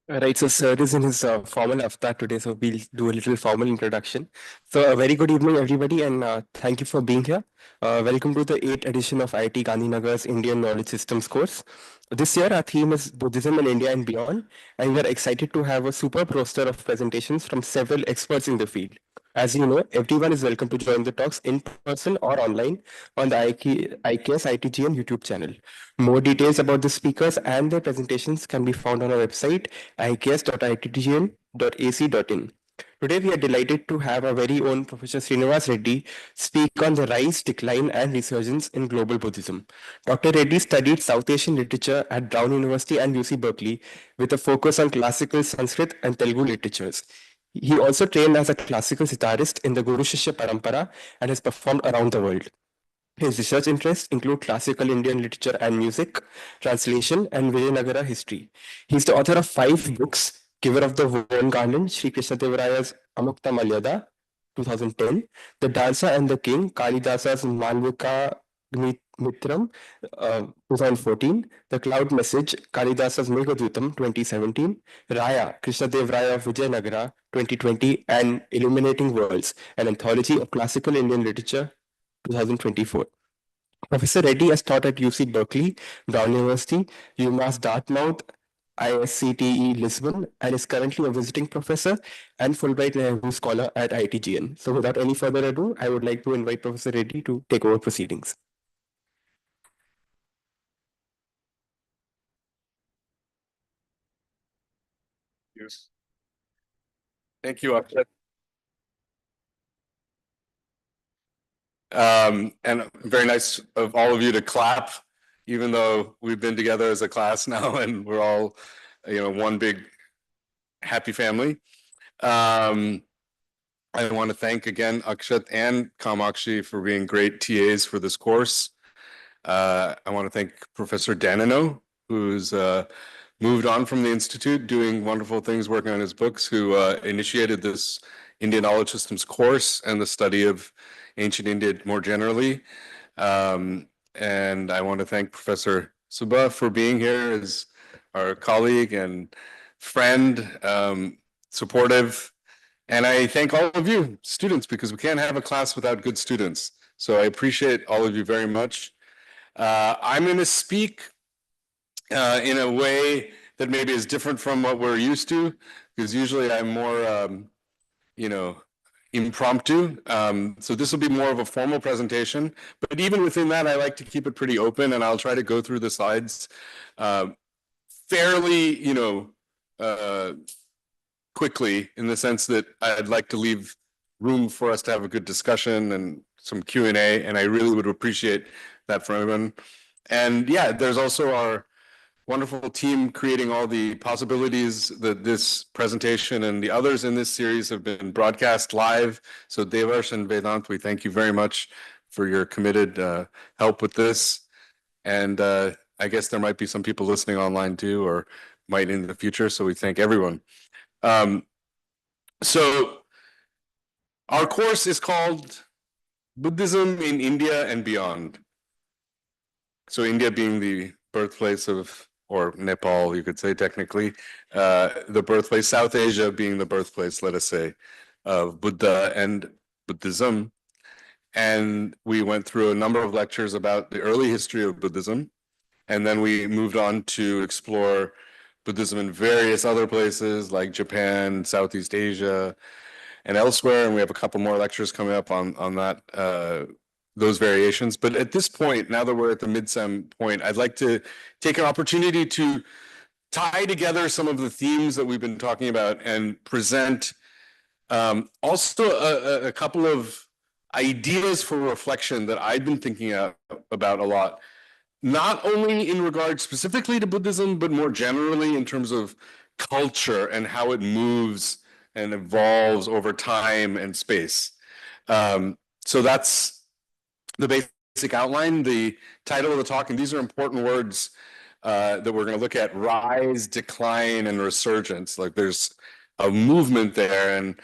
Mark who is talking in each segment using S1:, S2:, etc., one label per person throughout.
S1: Right, so sir is in his formal avatar today, so we'll do a little formal introduction. So a very good evening, everybody, and thank you for being here. Welcome to the 8th edition of IIT Gandhinagar's Indian Knowledge Systems course. This year, our theme is Buddhism in India and beyond, and we are excited to have a superb roster of presentations from several experts in the field. As you know, everyone is welcome to join the talks in person or online on the IKS ITGN YouTube channel. More details about the speakers and their presentations can be found on our website, iks.ittgn.ac.in. Today, we are delighted to have our very own Professor Srinivas Reddy speak on the rise, decline, and resurgence in global Buddhism. Dr. Reddy studied South Asian literature at Brown University and UC Berkeley with a focus on classical Sanskrit and Telugu literatures. He also trained as a classical sitarist in the Guru Shishya Parampara and has performed around the world. His research interests include classical Indian literature and music, translation, and Vijayanagara history. He is the author of 5 books: Giver of the Worn Garland, Sri Krishnadevaraya's Amukta Malyada, 2010, The Dancer and the King, Kalidasa's Malvika Mitram, 2014, The Cloud Message, Kalidasa's Meghadutam, 2017, Raya, Krishnadevaraya Vijayanagara, 2020, and Illuminating Worlds, an anthology of classical Indian literature, 2024. Professor Reddy has taught at UC Berkeley, Brown University, UMass Dartmouth, ISCTE Lisbon, and is currently a visiting professor and Fulbright Nehru Scholar at ITGN. So without any further ado, I would like to invite Professor Reddy to take over proceedings.
S2: Yes. Thank you, Akshat. And very nice of all of you to clap, even though we've been together as a class now and we're all, one big happy family. I want to thank again Akshat and Kamakshi for being great TAs for this course. I want to thank Professor Danino, who's moved on from the Institute, doing wonderful things, working on his books, who initiated this Indian Knowledge Systems course and the study of ancient India more generally. And I want to thank Professor Subha for being here as our colleague and friend, supportive. And I thank all of you students, because we can't have a class without good students. So I appreciate all of you very much. I'm going to speak in a way that maybe is different from what we're used to, because usually I'm more, impromptu. So this will be more of a formal presentation, but even within that, I like to keep it pretty open, and I'll try to go through the slides fairly, quickly, in the sense that I'd like to leave room for us to have a good discussion and some Q&A, and I really would appreciate that from everyone. And yeah, there's also our wonderful team creating all the possibilities that this presentation and the others in this series have been broadcast live. So Devarsh and Vedant, we thank you very much for your committed help with this. And I guess there might be some people listening online too, or might in the future. So we thank everyone. So our course is called Buddhism in India and Beyond. So India being the birthplace of, or Nepal, you could say technically, the birthplace, South Asia being the birthplace, let us say, of Buddha and Buddhism. And we went through a number of lectures about the early history of Buddhism. And then we moved on to explore Buddhism in various other places like Japan, Southeast Asia, and elsewhere. And we have a couple more lectures coming up on that, those variations. But at this point, now that we're at the mid-sem point, I'd like to take an opportunity to tie together some of the themes that we've been talking about and present also a couple of ideas for reflection that I've been thinking about a lot, not only in regard specifically to Buddhism, but more generally in terms of culture and how it moves and evolves over time and space. So that's the basic outline. The title of the talk, and these are important words that we're going to look at: rise, decline, and resurgence. Like there's a movement there, and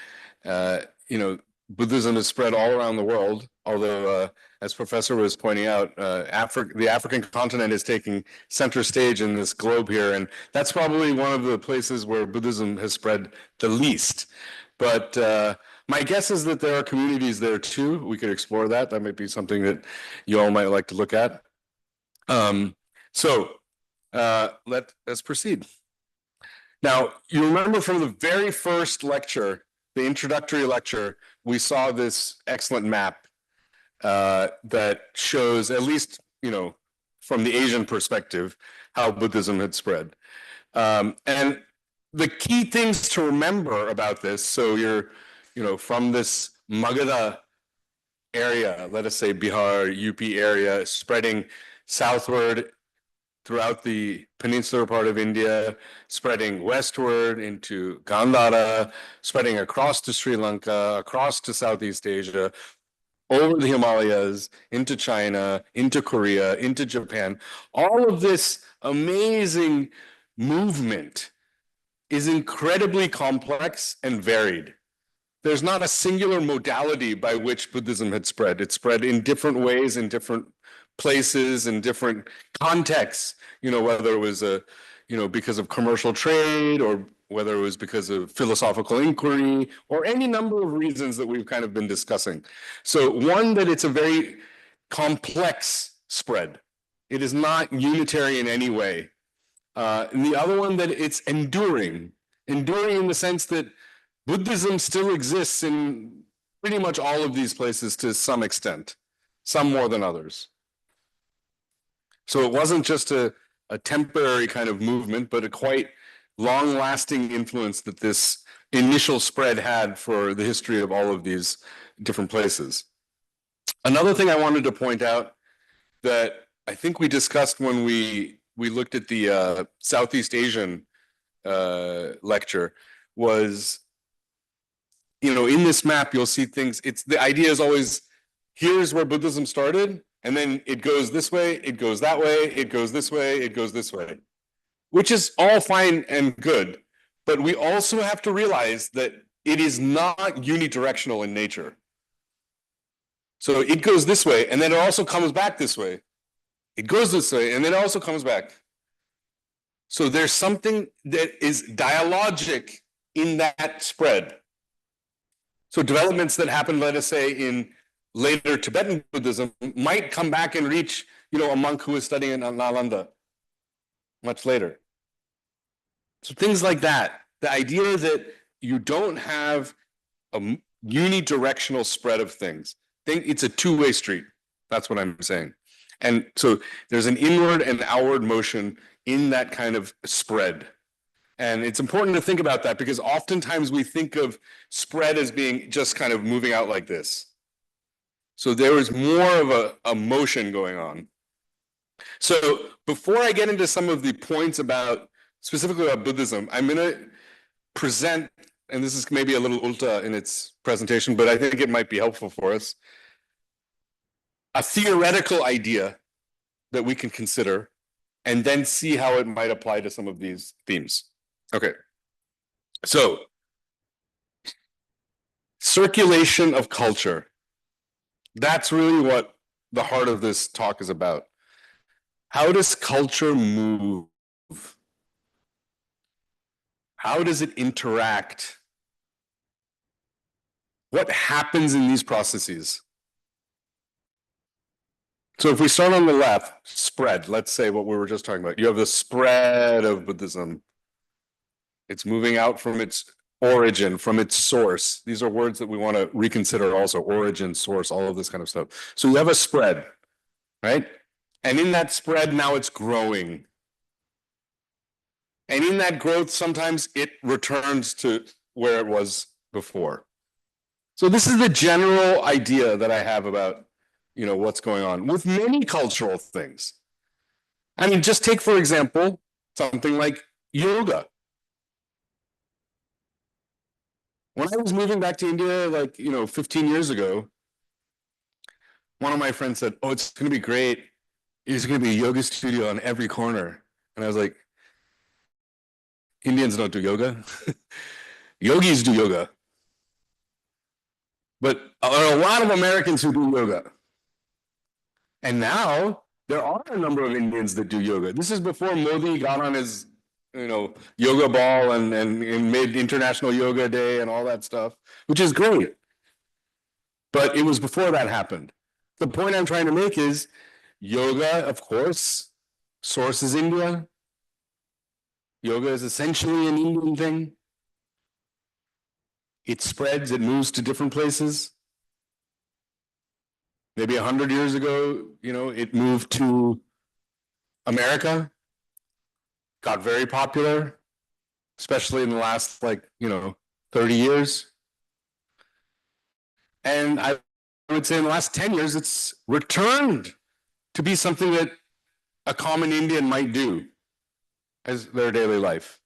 S2: Buddhism is spread all around the world, although, as Professor was pointing out, the African continent is taking center stage in this globe here, and that's probably one of the places where Buddhism has spread the least. But my guess is that there are communities there too. We could explore that. That might be something that you all might like to look at. Let's proceed. Now, you remember from the very first lecture, the introductory lecture, we saw this excellent map that shows, at least, from the Asian perspective, how Buddhism had spread. And the key things to remember about this, so you're, from this Magadha area, let us say Bihar, UP area, spreading southward throughout the peninsular part of India, spreading westward into Gandhara, spreading across to Sri Lanka, across to Southeast Asia, over the Himalayas, into China, into Korea, into Japan. All of this amazing movement is incredibly complex and varied. There's not a singular modality by which Buddhism had spread. It spread in different ways, in different places, in different contexts, whether it was because of commercial trade, or whether it was because of philosophical inquiry, or any number of reasons that we've kind of been discussing. So one, that it's a very complex spread. It is not unitary in any way. And the other one, that it's enduring in the sense that Buddhism still exists in pretty much all of these places to some extent, some more than others. So it wasn't just a temporary kind of movement, but a quite long-lasting influence that this initial spread had for the history of all of these different places. Another thing I wanted to point out that I think we discussed when we looked at the Southeast Asian lecture was, in this map, you'll see things. The idea is always, here's where Buddhism started, and then it goes this way, it goes that way, it goes this way, it goes this way, which is all fine and good. But we also have to realize that it is not unidirectional in nature. So it goes this way, and then it also comes back this way. It goes this way, and then it also comes back. So there's something that is dialogic in that spread. So developments that happen, let us say, in later Tibetan Buddhism might come back and reach, a monk who was studying in Nalanda much later. So things like that. The idea that you don't have a unidirectional spread of things. It's a two-way street. That's what I'm saying. And so there's an inward and outward motion in that kind of spread. And it's important to think about that, because oftentimes we think of spread as being just kind of moving out like this. So there is more of a motion going on. So before I get into some of the points specifically about Buddhism, I'm going to present, and this is maybe a little ulta in its presentation, but I think it might be helpful for us, a theoretical idea that we can consider, and then see how it might apply to some of these themes. Okay, so circulation of culture. That's really what the heart of this talk is about. How does culture move? How does it interact? What happens in these processes? So if we start on the left, spread, let's say what we were just talking about. You have the spread of Buddhism. It's moving out from its origin, from its source. These are words that we want to reconsider also: origin, source, all of this kind of stuff. So you have a spread, right? And in that spread, now it's growing. And in that growth, sometimes it returns to where it was before. So this is the general idea that I have about, what's going on with many cultural things. I mean, just take, for example, something like yoga. When I was moving back to India, 15 years ago, one of my friends said, "Oh, it's going to be great. There's going to be a yoga studio on every corner." And I was like, Indians don't do yoga. Yogis do yoga. But there are a lot of Americans who do yoga. And now there are a number of Indians that do yoga. This is before Modi got on his, yoga ball and made International Yoga Day and all that stuff, which is great. But it was before that happened. The point I'm trying to make is yoga, of course, source is India. Yoga is essentially an Indian thing. It spreads, it moves to different places. Maybe 100 years ago, it moved to America, got very popular, especially in the last 30 years. And I would say in the last 10 years, it's returned to be something that a common Indian might do as their daily life.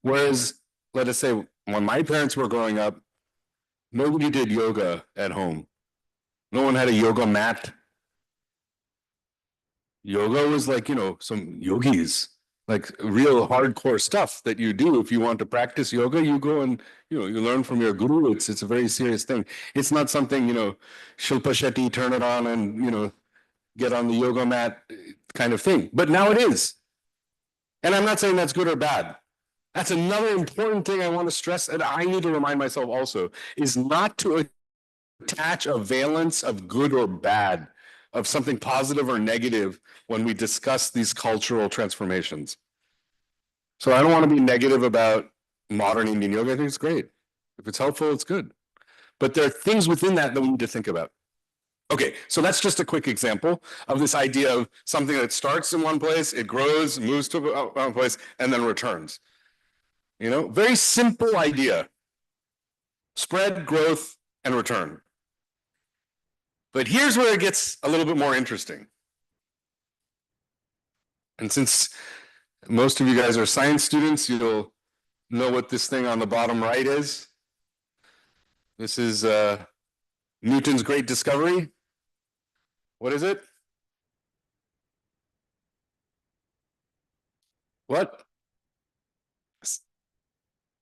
S2: Whereas, let us say, when my parents were growing up, nobody did yoga at home. No one had a yoga mat. Yoga was like, some yogis, like real hardcore stuff that you do. If you want to practice yoga, you go and, you learn from your guru. It's a very serious thing. It's not something, Shilpa Shetty, turn it on and, get on the yoga mat kind of thing. But now it is. And I'm not saying that's good or bad. That's another important thing I want to stress, and I need to remind myself also, is not to attach a valence of good or bad, of something positive or negative when we discuss these cultural transformations. So I don't want to be negative about modern Indian yoga. I think it's great. If it's helpful, it's good. But there are things within that we need to think about. Okay, so that's just a quick example of this idea of something that starts in one place, it grows, moves to one place, and then returns. Very simple idea. Spread, growth, and return. But here's where it gets a little bit more interesting. And since most of you guys are science students, you'll know what this thing on the bottom right is. This is Newton's great discovery. What is it? What?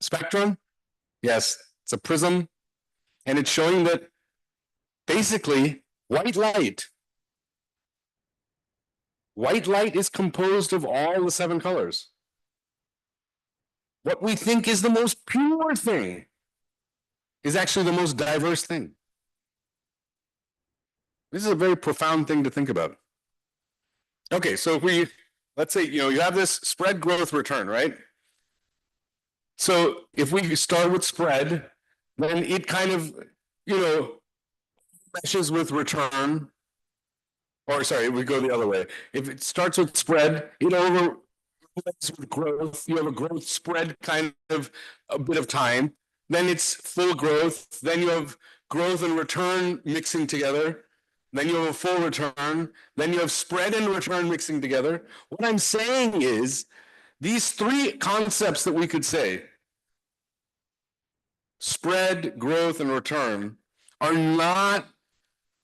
S2: Spectrum? Yes, it's a prism. And it's showing that basically white light is composed of all the 7 colors. What we think is the most pure thing is actually the most diverse thing. This is a very profound thing to think about. Okay, so if let's say, you have this spread, growth, return, right? So if we start with spread, then it kind of, meshes with return. Or sorry, we go the other way. If it starts with spread, it overlaps with growth. You have a growth spread kind of a bit of time. Then it's full growth. Then you have growth and return mixing together. Then you have a full return. Then you have spread and return mixing together. What I'm saying is these 3 concepts that we could say, spread, growth, and return, are not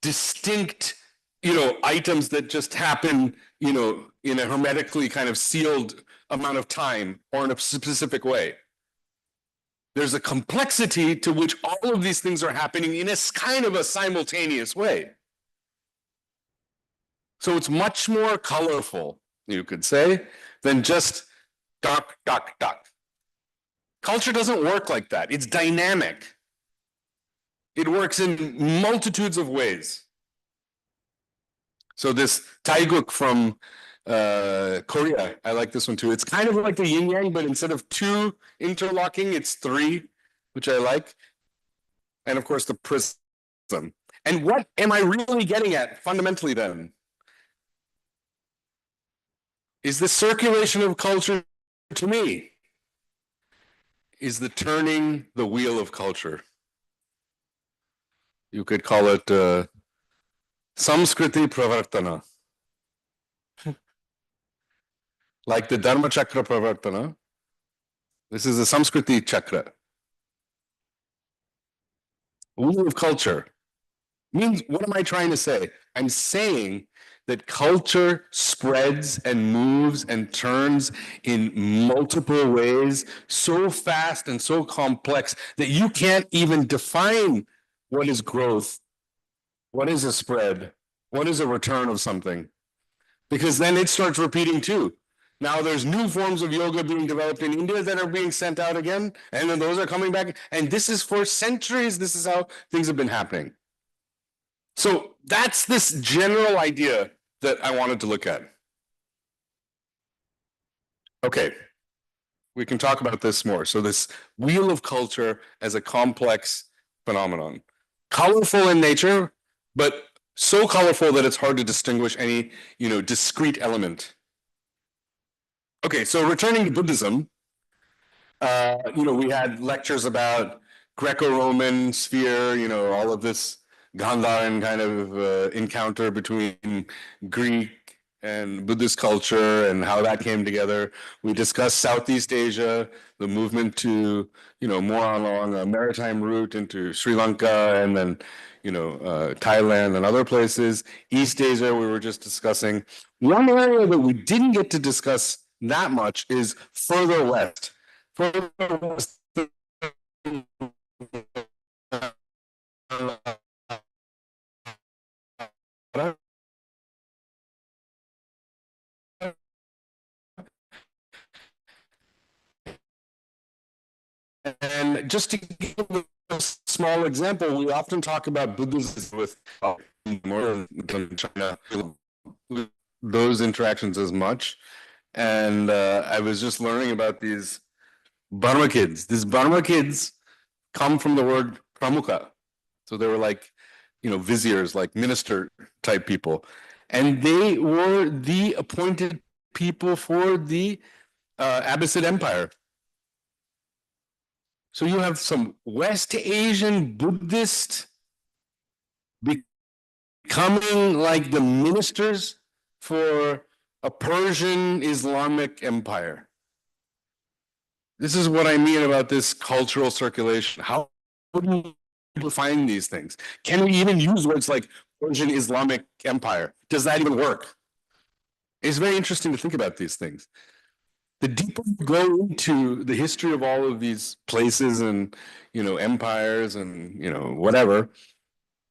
S2: distinct, items that just happen, in a hermetically kind of sealed amount of time or in a specific way. There's a complexity to which all of these things are happening in a kind of a simultaneous way. So it's much more colorful, you could say, than just duck, duck, duck. Culture doesn't work like that. It's dynamic. It works in multitudes of ways. So this Taeguk from Korea, I like this one too. It's kind of like the yin yang, but instead of 2 interlocking, it's 3, which I like. And of course, the prism. And what am I really getting at fundamentally then? Is the circulation of culture, to me, is the turning the wheel of culture. You could call it Samskriti Pravartana. Like the Dharma Chakra Pravartana, this is the Samskriti Chakra. Wheel of culture means, what am I trying to say? I'm saying that culture spreads and moves and turns in multiple ways so fast and so complex that you can't even define what is growth, what is a spread, what is a return of something, because then it starts repeating too. Now there's new forms of yoga being developed in India that are being sent out again, and then those are coming back. And this is for centuries, this is how things have been happening. So that's this general idea that I wanted to look at. Okay, we can talk about this more. So this wheel of culture as a complex phenomenon, colorful in nature, but so colorful that it's hard to distinguish any, discrete element. Okay, so returning to Buddhism, we had lectures about Greco-Roman sphere, all of this Gandharan kind of encounter between Greek and Buddhist culture and how that came together. We discussed Southeast Asia, the movement to, more along a maritime route into Sri Lanka and then, Thailand and other places. East Asia, we were just discussing. One area that we didn't get to discuss that much is further west. Further west. And just to give a small example, we often talk about Buddhism with more than China, those interactions as much. And I was just learning about these Burma kids. These Burma kids come from the word pramukha. So they were like, viziers, like minister type people. And they were the appointed people for the Abbasid Empire. So you have some West Asian Buddhist becoming like the ministers for a Persian Islamic empire. This is what I mean about this cultural circulation. How do we find these things? Can we even use words like Persian Islamic empire? Does that even work? It's very interesting to think about these things. The deeper you go into the history of all of these places and, empires and, whatever,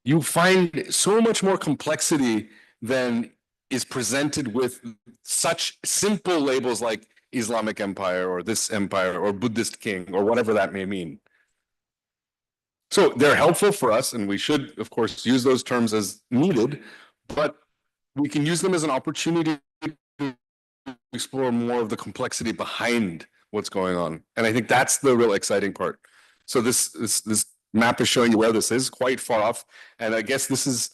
S2: you find so much more complexity than is presented with such simple labels like Islamic empire or this empire or Buddhist king or whatever that may mean. So they're helpful for us, and we should, of course, use those terms as needed, but we can use them as an opportunity to explore more of the complexity behind what's going on. And I think that's the real exciting part. So this map is showing you where this is, quite far off. And I guess this is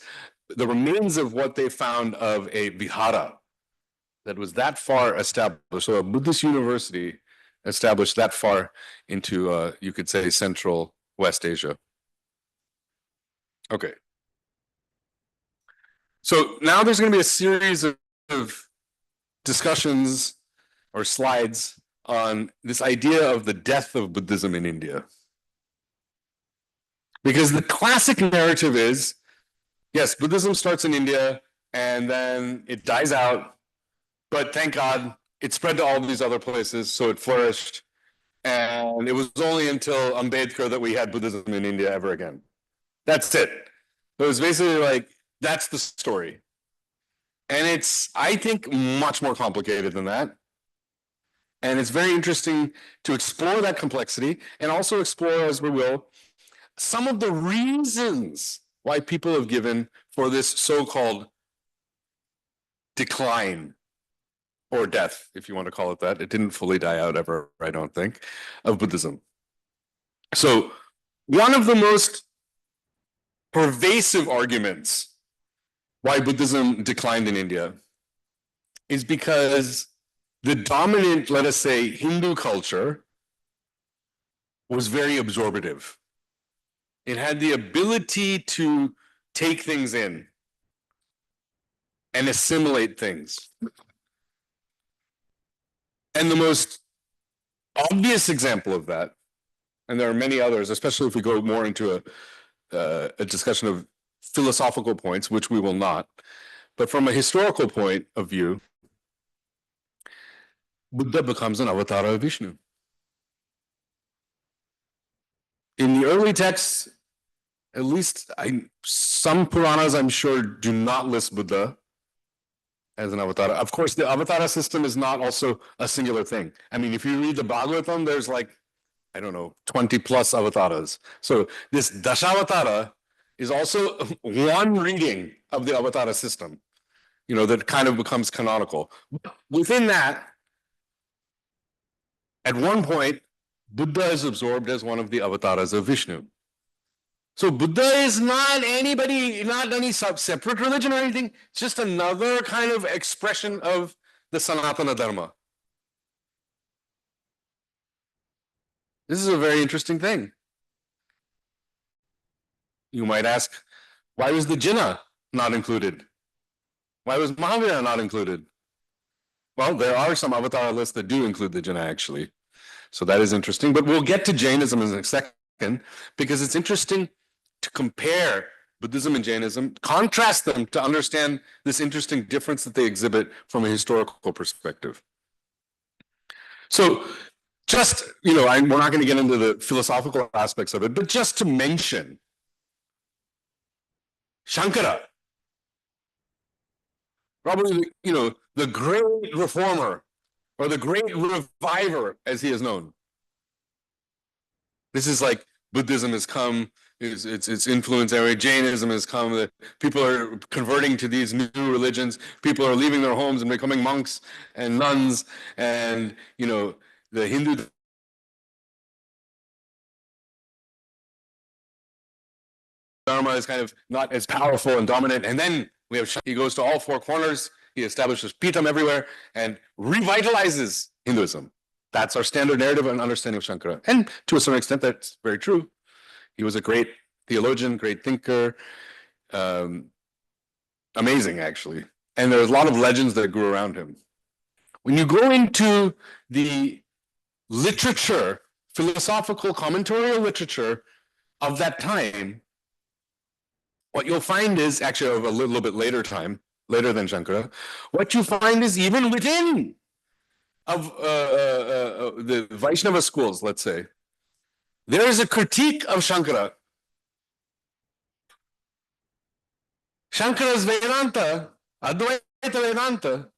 S2: the remains of what they found of a vihara that was that far established. So a Buddhist university established that far into, you could say, Central West Asia. Okay. So now there's going to be a series of discussions or slides on this idea of the death of Buddhism in India. Because the classic narrative is, yes, Buddhism starts in India and then it dies out, but thank God it spread to all these other places, so it flourished. And it was only until Ambedkar that we had Buddhism in India ever again. That's it. It was basically like, that's the story. And it's, I think, much more complicated than that. And it's very interesting to explore that complexity and also explore, as we will, some of the reasons why people have given for this so-called decline or death, if you want to call it that. It didn't fully die out ever, I don't think, of Buddhism. So one of the most pervasive arguments why Buddhism declined in India is because the dominant, let us say, Hindu culture was very absorptive. It had the ability to take things in and assimilate things. And the most obvious example of that, and there are many others, especially if we go more into a discussion of philosophical points, which we will not, but from a historical point of view, Buddha becomes an avatar of Vishnu. In the early texts, At least some Puranas, I'm sure, do not list Buddha as an avatar. Of course, the avatar system is not also a singular thing. I mean, if you read the Bhagavatam, there's like, I don't know, 20 plus avatars. So this Dashavatara is also one reading of the avatara system, that kind of becomes canonical. Within that, at one point, Buddha is absorbed as one of the avatars of Vishnu. So Buddha is not anybody, not any separate religion or anything. It's just another kind of expression of the Sanatana Dharma. This is a very interesting thing. You might ask, why was the Jinnah not included? Why was Mahavira not included? Well, there are some avatar lists that do include the Jinnah, actually. So that is interesting. But we'll get to Jainism in a second, because it's interesting to compare Buddhism and Jainism, contrast them to understand this interesting difference that they exhibit from a historical perspective. So just, we're not going to get into the philosophical aspects of it, but just to mention Shankara, probably, the great reformer or the great reviver, as he is known. This is like Buddhism has come, its influence area. Jainism has come. That people are converting to these new religions. People are leaving their homes and becoming monks and nuns, and the Hindu Dharma is kind of not as powerful and dominant. And then we have he goes to all four corners. He establishes Pitam everywhere and revitalizes Hinduism. That's our standard narrative and understanding of Shankara. And to a certain extent, that's very true. He was a great theologian, great thinker, amazing, actually. And there's a lot of legends that grew around him. When you go into the literature, philosophical commentarial literature of that time, what you'll find is, actually of a little bit later time, later than Shankara, what you find is even within of the Vaishnava schools, let's say, there is a critique of Shankara. Shankara's Vedanta, Advaita Vedanta,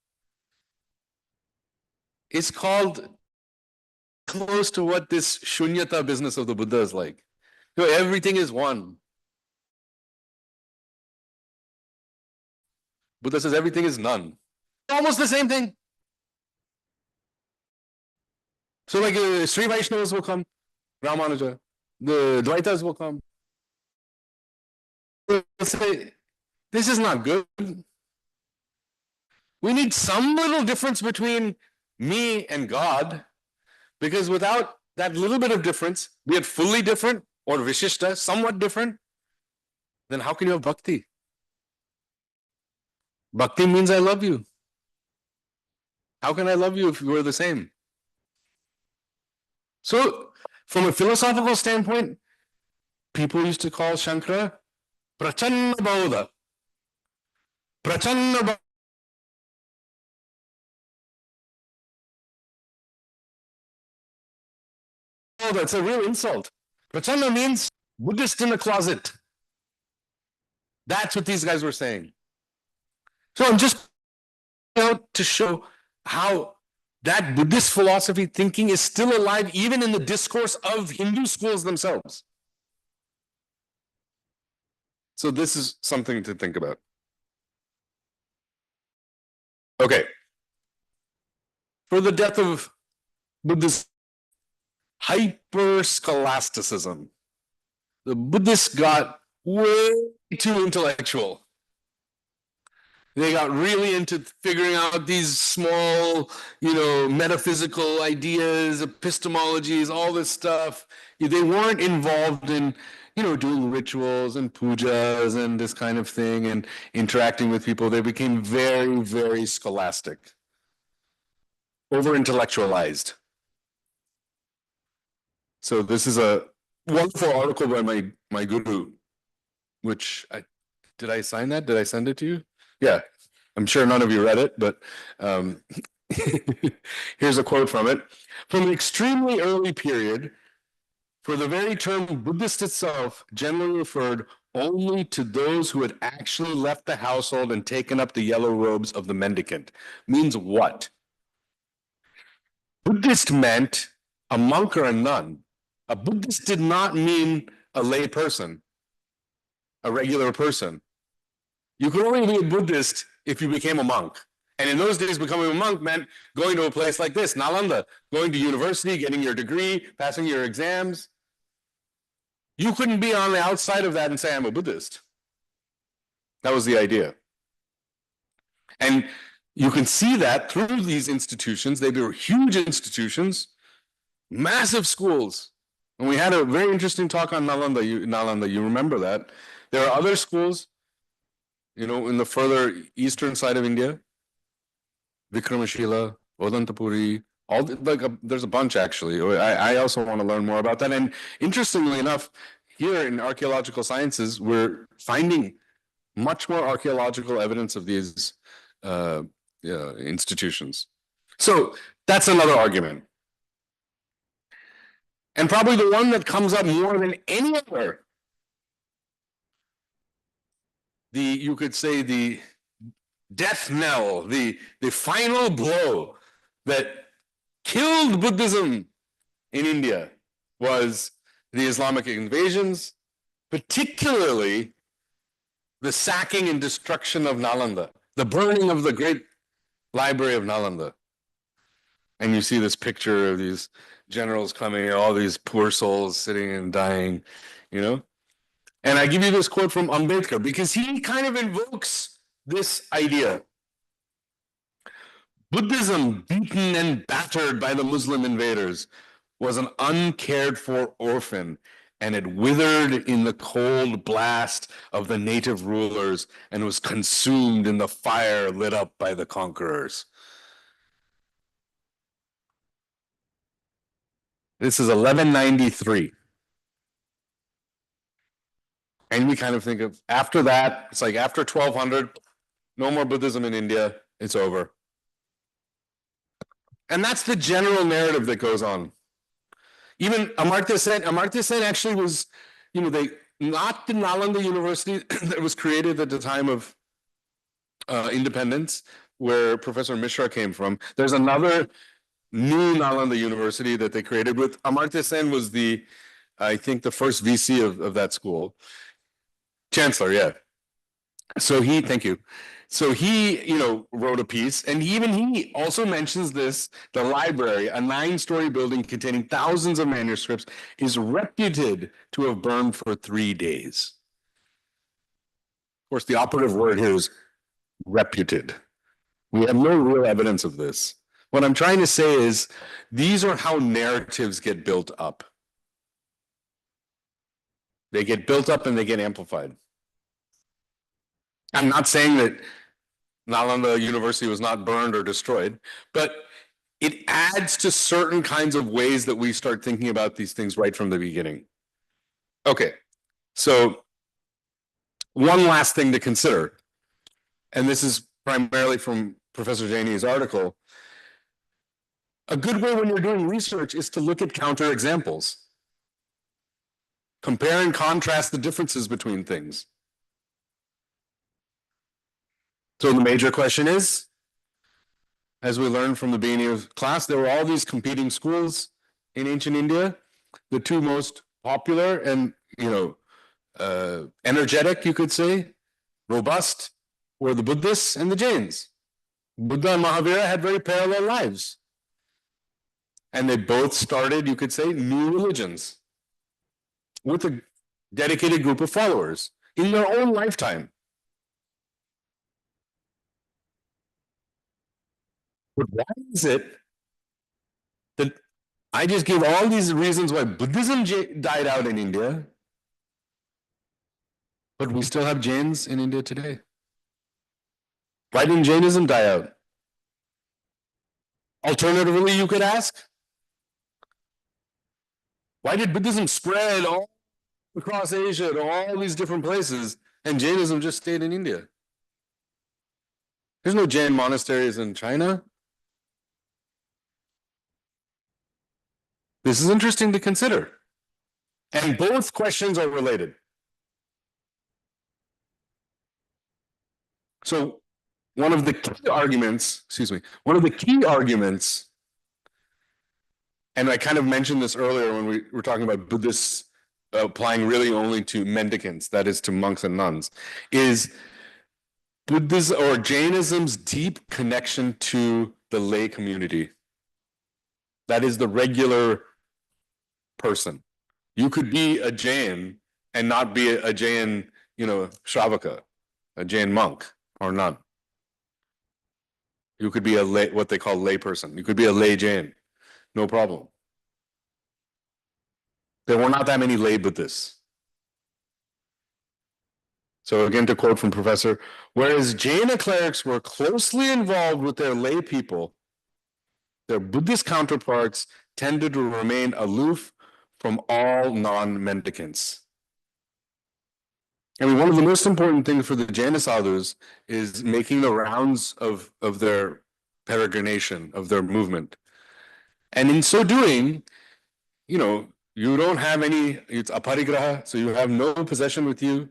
S2: is called close to what this shunyata business of the Buddha is like. Everything is one. Buddha says everything is none. Almost the same thing. So like Sri Vaishnavas will come, Ramanuja, the Dvaitas will come. They'll say, this is not good. We need some little difference between me and God, because without that little bit of difference, be it fully different or Vishishta, somewhat different, then how can you have bhakti? Bhakti means I love you. How can I love you if we're the same? So, from a philosophical standpoint, people used to call Shankara Prachanna Bauddha. Prachanna Bauddha. It's a real insult. Prachanna means Buddhist in a closet. That's what these guys were saying. So I'm just out to show how that Buddhist philosophy thinking is still alive even in the discourse of Hindu schools themselves. So this is something to think about. Okay. For the death of Buddhist hyper-scholasticism, the Buddhists got way too intellectual. They got really into figuring out these small, metaphysical ideas, epistemologies, all this stuff. They weren't involved in, doing rituals and pujas and this kind of thing and interacting with people. They became very, very scholastic, over-intellectualized. So this is a wonderful article by my guru, which did I sign that? Did I send it to you? Yeah, I'm sure none of you read it, but here's a quote from it. From an extremely early period, For the very term Buddhist itself generally referred only to those who had actually left the household and taken up the yellow robes of the mendicant. Means what? Buddhist meant a monk or a nun. A Buddhist did not mean a lay person, a regular person. You could only be a Buddhist if you became a monk. And in those days, becoming a monk meant going to a place like this, Nalanda, going to university, getting your degree, passing your exams. You couldn't be on the outside of that and say, I'm a Buddhist. That was the idea. And you can see that through these institutions. They were huge institutions, massive schools. And we had a very interesting talk on Nalanda. You remember that. There are other schools, in the further eastern side of India, Vikramashila, Odantapuri, there's a bunch actually. I also want to learn more about that. And interestingly enough, here in archaeological sciences, we're finding much more archaeological evidence of these institutions. So that's another argument. And probably the one that comes up more than any other, you could say the death knell, the final blow that killed Buddhism in India was the Islamic invasions, particularly the sacking and destruction of Nalanda, the burning of the great library of Nalanda. And you see this picture of these generals coming, all these poor souls sitting and dying, And I give you this quote from Ambedkar because he kind of invokes this idea. Buddhism, beaten and battered by the Muslim invaders, was an uncared for orphan, and it withered in the cold blast of the native rulers and was consumed in the fire lit up by the conquerors. This is 1193. And we kind of think of after that, it's like after 1200, no more Buddhism in India, it's over. And that's the general narrative that goes on. Even Amartya Sen actually was, not the Nalanda University that was created at the time of independence, where Professor Mishra came from. There's another new Nalanda University that they created with Amartya Sen was I think the first VC of that school. Chancellor, yeah. So thank you. So he, wrote a piece, and even he also mentions this, the library, a 9-story building containing thousands of manuscripts, is reputed to have burned for 3 days. Of course, the operative word here is reputed. We have no real evidence of this. What I'm trying to say is these are how narratives get built up. They get built up and they get amplified. I'm not saying that Nalanda University was not burned or destroyed, but it adds to certain kinds of ways that we start thinking about these things right from the beginning. Okay, so one last thing to consider, and this is primarily from Professor Jaini's article. A good way when you're doing research is to look at counterexamples. Compare and contrast the differences between things. So the major question is, as we learned from the beginning of class, there were all these competing schools in ancient India. The two most popular and, energetic, you could say, robust, were the Buddhists and the Jains. Buddha and Mahavira had very parallel lives. And they both started, you could say, new religions with a dedicated group of followers in their own lifetime. But why is it that I just gave all these reasons why Buddhism died out in India, but we still have Jains in India today? Why didn't Jainism die out? Alternatively, you could ask, why did Buddhism spread all across Asia to all these different places and Jainism just stayed in India? There's no Jain monasteries in China. This is interesting to consider. And both questions are related. So one of the key arguments, one of the key arguments, and I kind of mentioned this earlier when we were talking about Buddhists applying really only to mendicants, that is to monks and nuns, is Buddhism or Jainism's deep connection to the lay community. That is the regular person. You could be a Jain and not be a Jain, Shravaka, a Jain monk or nun. You could be a lay, what they call lay person. You could be a lay Jain, no problem. There were not that many lay Buddhists. So again, to quote from Professor, whereas Jaina clerics were closely involved with their lay people, their Buddhist counterparts tended to remain aloof from all non-mendicants. I mean, one of the most important things for the Jaina sadhus is making the rounds of their peregrination, of their movement. And in so doing, you don't have any, it's aparigraha, so you have no possession with you.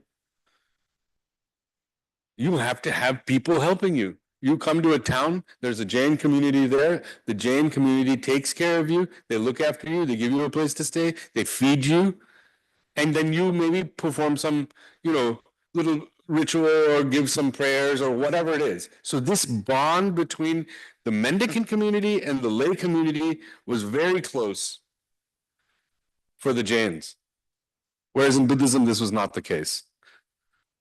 S2: You have to have people helping you. You come to a town, there's a Jain community there. The Jain community takes care of you. They look after you. They give you a place to stay. They feed you. And then you maybe perform some, little ritual or give some prayers or whatever it is. So this bond between the mendicant community and the lay community was very close for the Jains. Whereas in Buddhism, this was not the case.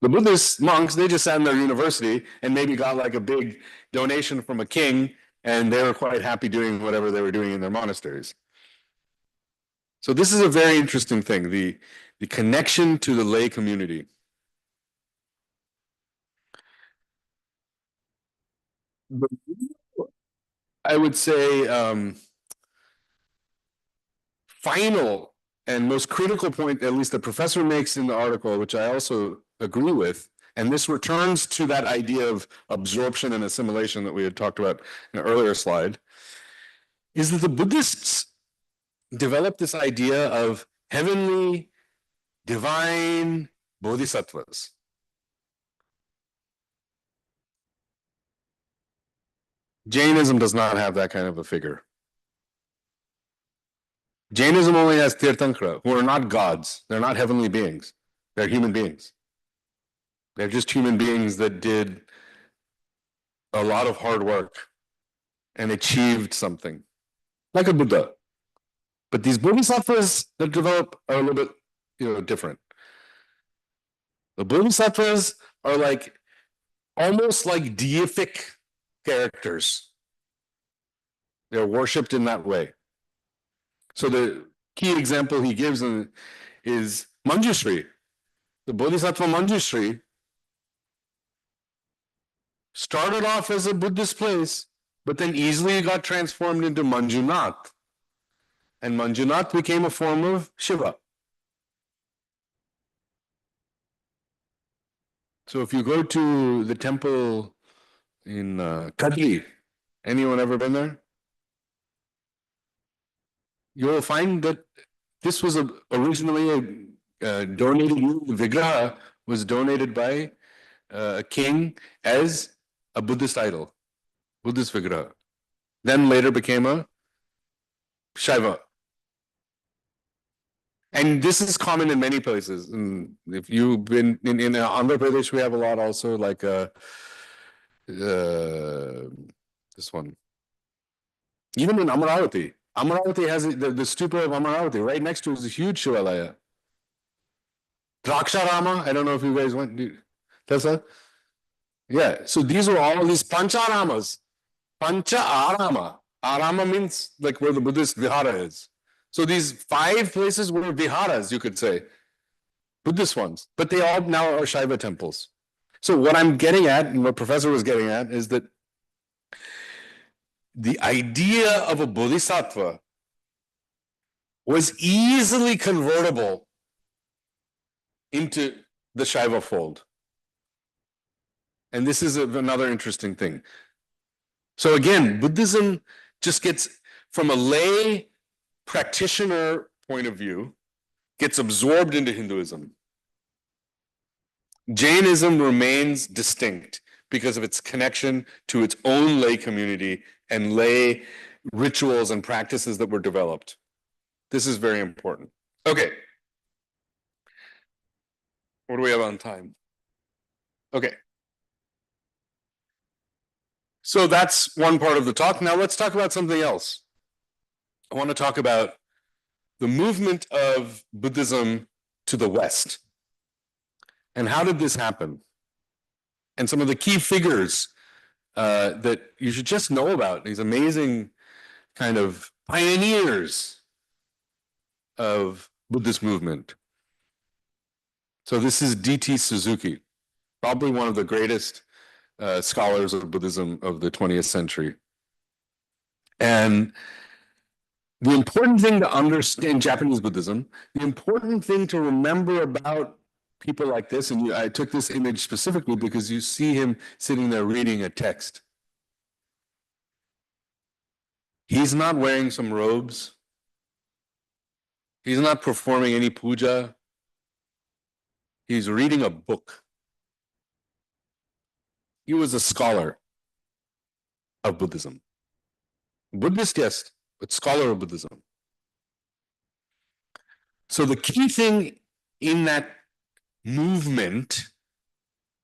S2: The Buddhist monks, they just sat in their university and maybe got like a big donation from a king, and they were quite happy doing whatever they were doing in their monasteries. So this is a very interesting thing, the connection to the lay community. I would say final and most critical point, at least the professor makes in the article, which I also agree with, and this returns to that idea of absorption and assimilation that we had talked about in an earlier slide, is that the Buddhists developed this idea of heavenly, divine bodhisattvas. Jainism does not have that kind of a figure. Jainism only has Tirthankara, who are not gods. They're not heavenly beings. They're human beings. They're just human beings that did a lot of hard work and achieved something, like a Buddha. But these bodhisattvas that develop are a little bit, different. The bodhisattvas are almost like deific characters. They're worshipped in that way. So the key example he gives is Manjushri. The Bodhisattva Manjushri started off as a Buddhist place, but then easily got transformed into Manjunath. And Manjunath became a form of Shiva. So if you go to the temple in Kadli, anyone ever been there? You'll find that this was originally a donated, Vigraha was donated by a king as a Buddhist idol, Buddhist Vigraha. Then later became a Shaiva. And this is common in many places. And if you've been in Andhra Pradesh, we have a lot also, like this one. Even in Amaravati. Amaravati has the stupa of Amaravati. Right next to it is a huge Shivalaya. Draksharama, I don't know if you guys went. Tessa? Yeah, so these were all these Pancharamas. Pancha Arama. Arama means like where the Buddhist Vihara is. So these 5 places were Viharas, you could say. Buddhist ones. But they all now are Shaiva temples. So what I'm getting at, and what Professor was getting at, is that the idea of a bodhisattva was easily convertible into the Shaiva fold. And this is another interesting thing. So again, Buddhism just gets, from a lay practitioner point of view, gets absorbed into Hinduism. Jainism remains distinct because of its connection to its own lay community and lay rituals and practices that were developed. This is very important. Okay. What do we have on time? Okay. So that's one part of the talk. Now let's talk about something else. I want to talk about the movement of Buddhism to the West. And how did this happen? And some of the key figures that you should just know about, these amazing kind of pioneers of Buddhist movement. So this is D.T. Suzuki, probably one of the greatest scholars of Buddhism of the 20th century. And the important thing to understand Japanese Buddhism, the important thing to remember about people like this, and I took this image specifically because you see him sitting there reading a text. He's not wearing some robes. He's not performing any puja. He's reading a book. He was a scholar of Buddhism. Buddhist, yes, but scholar of Buddhism. So the key thing in that movement,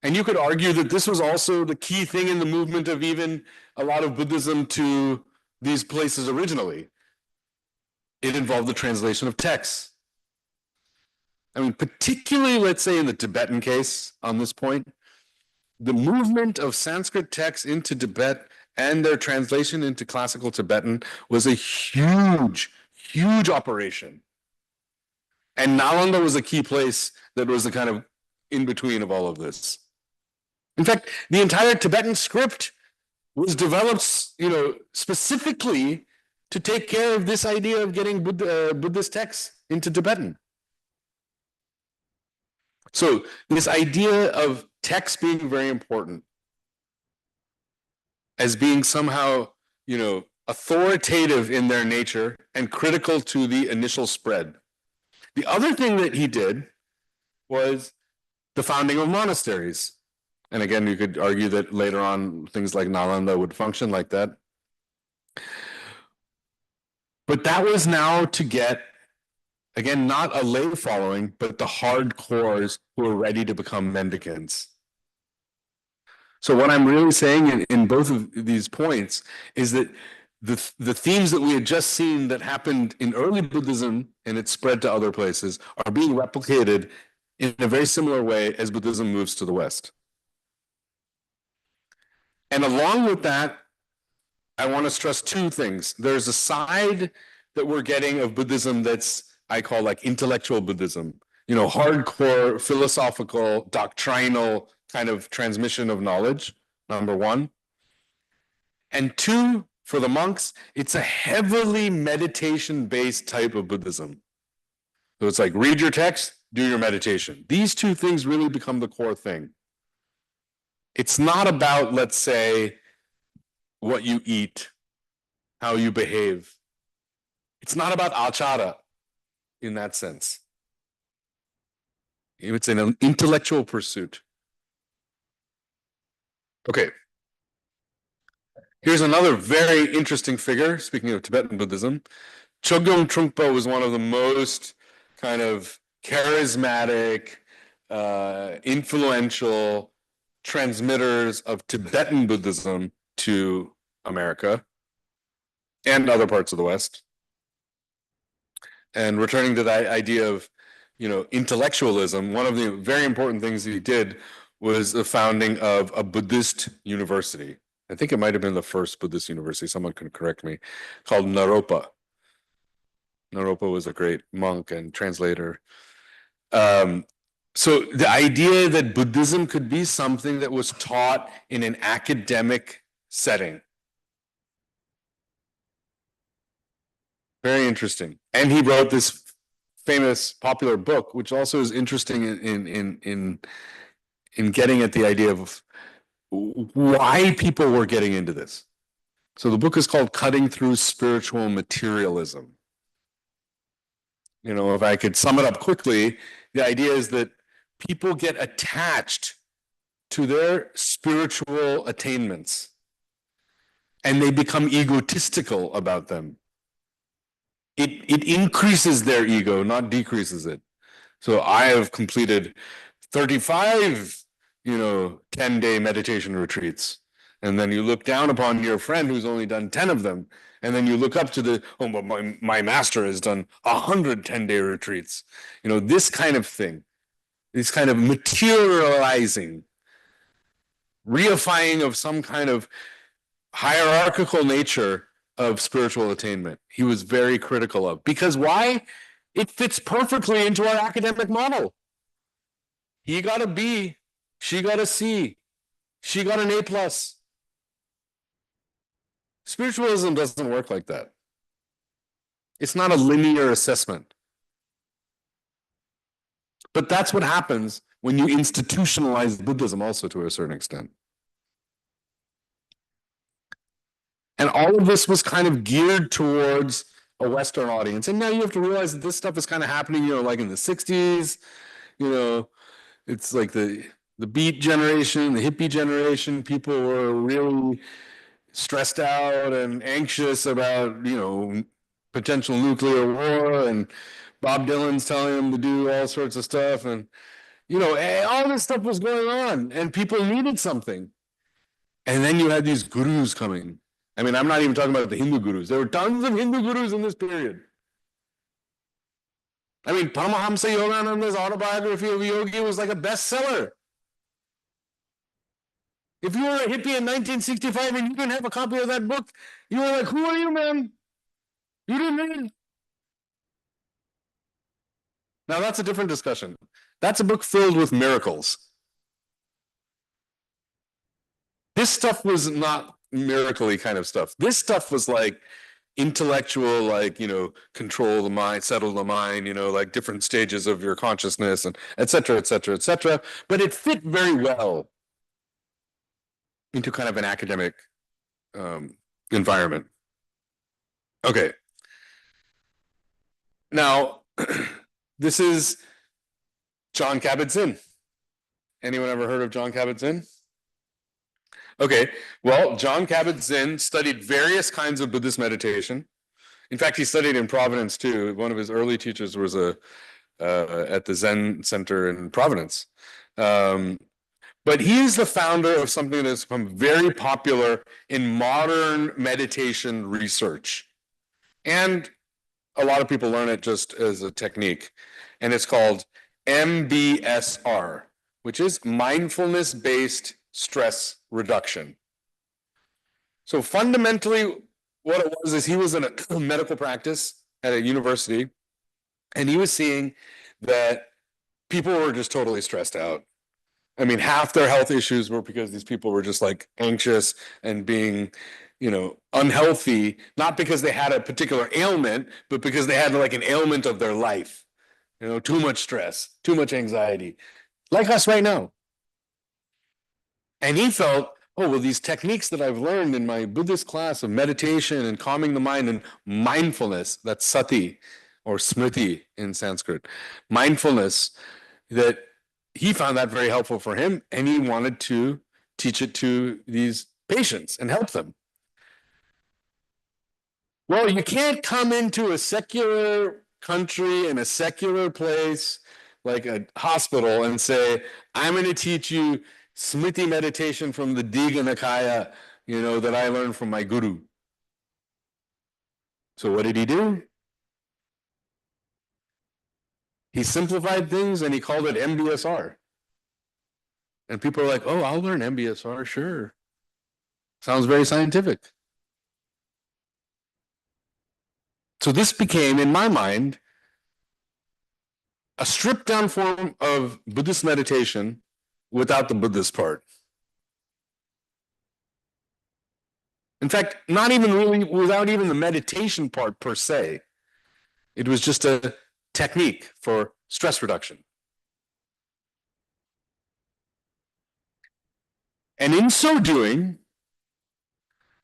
S2: and you could argue that this was also the key thing in the movement of even a lot of Buddhism to these places originally. It involved the translation of texts. I mean, particularly, let's say in the Tibetan case on this point, the movement of Sanskrit texts into Tibet and their translation into classical Tibetan was a huge, huge operation. And Nalanda was a key place that was the kind of in-between of all of this. In fact, the entire Tibetan script was developed, specifically to take care of this idea of getting Buddhist texts into Tibetan. So this idea of text being very important as being somehow, authoritative in their nature and critical to the initial spread. The other thing that he did was the founding of monasteries. And again, you could argue that later on things like Nalanda would function like that. But that was now to get, again, not a lay following, but the hardcores who are ready to become mendicants. So what I'm really saying in both of these points is that the themes that we had just seen that happened in early Buddhism and it spread to other places are being replicated in a very similar way as Buddhism moves to the West. And along with that, I want to stress two things. There's a side that we're getting of Buddhism that's, I call like intellectual Buddhism, hardcore, philosophical, doctrinal kind of transmission of knowledge, number one. And two, for the monks, it's a heavily meditation-based type of Buddhism. So it's like, read your text, do your meditation. These two things really become the core thing. It's not about, let's say, what you eat, how you behave. It's not about achara in that sense. It's an intellectual pursuit. Okay. Here's another very interesting figure, speaking of Tibetan Buddhism. Chogyam Trungpa was one of the most kind of charismatic, influential transmitters of Tibetan Buddhism to America and other parts of the West. And returning to that idea of, intellectualism, one of the very important things he did was the founding of a Buddhist university. I think it might have been the first Buddhist university, someone can correct me, called Naropa. Naropa was a great monk and translator. So the idea that Buddhism could be something that was taught in an academic setting. Very interesting. And he wrote this famous popular book, which also is interesting in getting at the idea of why people were getting into this. So the book is called Cutting Through Spiritual Materialism. if I could sum it up quickly, the idea is that people get attached to their spiritual attainments and they become egotistical about them. It increases their ego, not decreases it. So I have completed 35, 10-day meditation retreats. And then you look down upon your friend who's only done 10 of them. And then you look up to my master has done 100 10-day retreats. This kind of thing, this kind of materializing, reifying of some kind of hierarchical nature of spiritual attainment, he was very critical of. Because why? It fits perfectly into our academic model. He got a B, she got a C, she got an A plus. Spiritualism doesn't work like that. It's not a linear assessment. But that's what happens when you institutionalize Buddhism also to a certain extent. And all of this was kind of geared towards a Western audience. And now you have to realize that this stuff is kind of happening, like in the 60s, it's like the beat generation, the hippie generation, people were really stressed out and anxious about, potential nuclear war, and Bob Dylan's telling them to do all sorts of stuff. And, all this stuff was going on and people needed something. And then you had these gurus coming. I mean, I'm not even talking about the Hindu gurus. There were tons of Hindu gurus in this period. I mean, Paramahamsa Yogananda's autobiography of a yogi was like a bestseller. If you were a hippie in 1965 and you didn't have a copy of that book, you were like, who are you, man? You didn't read. Now, that's a different discussion. That's a book filled with miracles. This stuff was not miracle-y kind of stuff. This stuff was like intellectual, like, control the mind, settle the mind, like different stages of your consciousness, and et cetera, et cetera, et cetera. But it fit very well into kind of an academic environment. Okay. Now, this is Jon Kabat-Zinn. Anyone ever heard of Jon Kabat-Zinn? Okay, well, Jon Kabat-Zinn studied various kinds of Buddhist meditation. In fact, he studied in Providence too. One of his early teachers was at the Zen Center in Providence. But he is the founder of something that's become very popular in modern meditation research. And a lot of people learn it just as a technique. And it's called MBSR, which is mindfulness-based stress reduction. So fundamentally, what it was is he was in a medical practice at a university, and he was seeing that people were just totally stressed out. I mean, half their health issues were because these people were just like anxious and being, unhealthy, not because they had a particular ailment, but because they had like an ailment of their life. Too much stress, too much anxiety, like us right now. And he felt, oh, well, these techniques that I've learned in my Buddhist class of meditation and calming the mind and mindfulness, that's sati or smriti in Sanskrit, mindfulness, that he found that very helpful for him, and he wanted to teach it to these patients and help them. Well, you can't come into a secular country in a secular place like a hospital and say, I'm going to teach you Smriti meditation from the Digha Nikaya, that I learned from my guru. So what did he do? He simplified things and he called it MBSR. And people are like, oh, I'll learn MBSR, sure. Sounds very scientific. So this became, in my mind, a stripped down form of Buddhist meditation without the Buddhist part. In fact, not even really without even the meditation part per se. It was just a technique for stress reduction. And in so doing,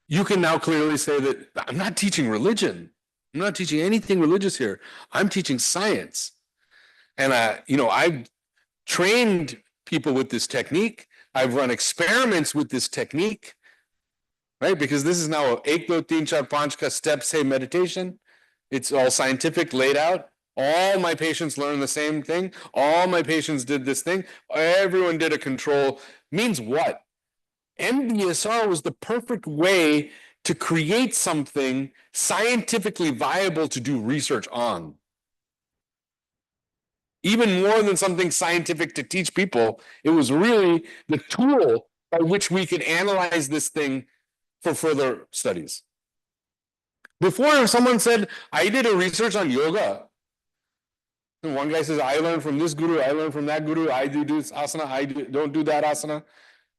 S2: you can now clearly say that I'm not teaching religion. I'm not teaching anything religious here. I'm teaching science. And I've trained people with this technique. I've run experiments with this technique, right? Because this is now a Ek Do Teen Char Panch ka steps hey meditation. It's all scientific, laid out. All my patients learned the same thing. All my patients did this thing. Everyone did a control. Means what? MBSR was the perfect way to create something scientifically viable to do research on. Even more than something scientific to teach people, it was really the tool by which we could analyze this thing for further studies. Before, if someone said, I did a research on yoga, and one guy says, I learned from this guru, I learned from that guru, I do this asana, don't do that asana.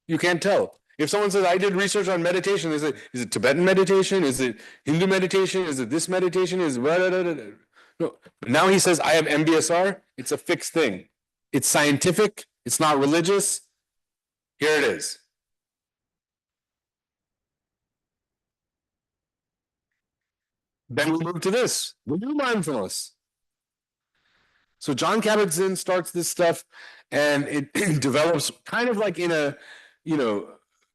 S2: You can't tell. If someone says, I did research on meditation, they say, is it Tibetan meditation? Is it Hindu meditation? Is it this meditation? Is it... No. Now he says, I have MBSR. It's a fixed thing. It's scientific. It's not religious. Here it is. Then we move to this, the new mindfulness. So John Kabat-Zinn starts this stuff, and it develops kind of like in a,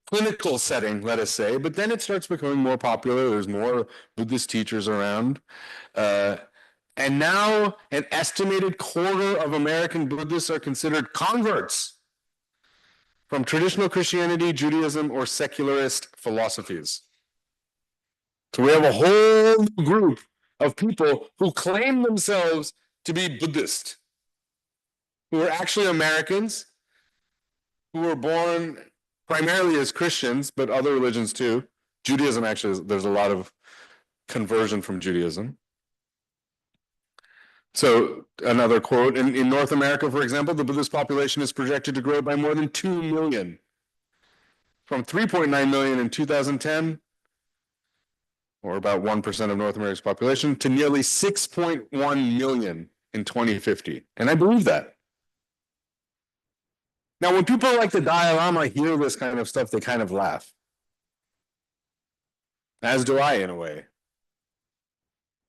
S2: clinical setting, let us say, but then it starts becoming more popular. There's more Buddhist teachers around. And now an estimated quarter of American Buddhists are considered converts from traditional Christianity, Judaism, or secularist philosophies. So we have a whole group of people who claim themselves to be Buddhist, who are actually Americans, who were born primarily as Christians, but other religions too. Judaism, actually, there's a lot of conversion from Judaism. So another quote, in North America, for example, the Buddhist population is projected to grow by more than 2 million, from 3.9 million in 2010, or about 1% of North America's population, to nearly 6.1 million in 2050. And I believe that. Now, when people like the Dalai Lama hear this kind of stuff, they kind of laugh. As do I, in a way.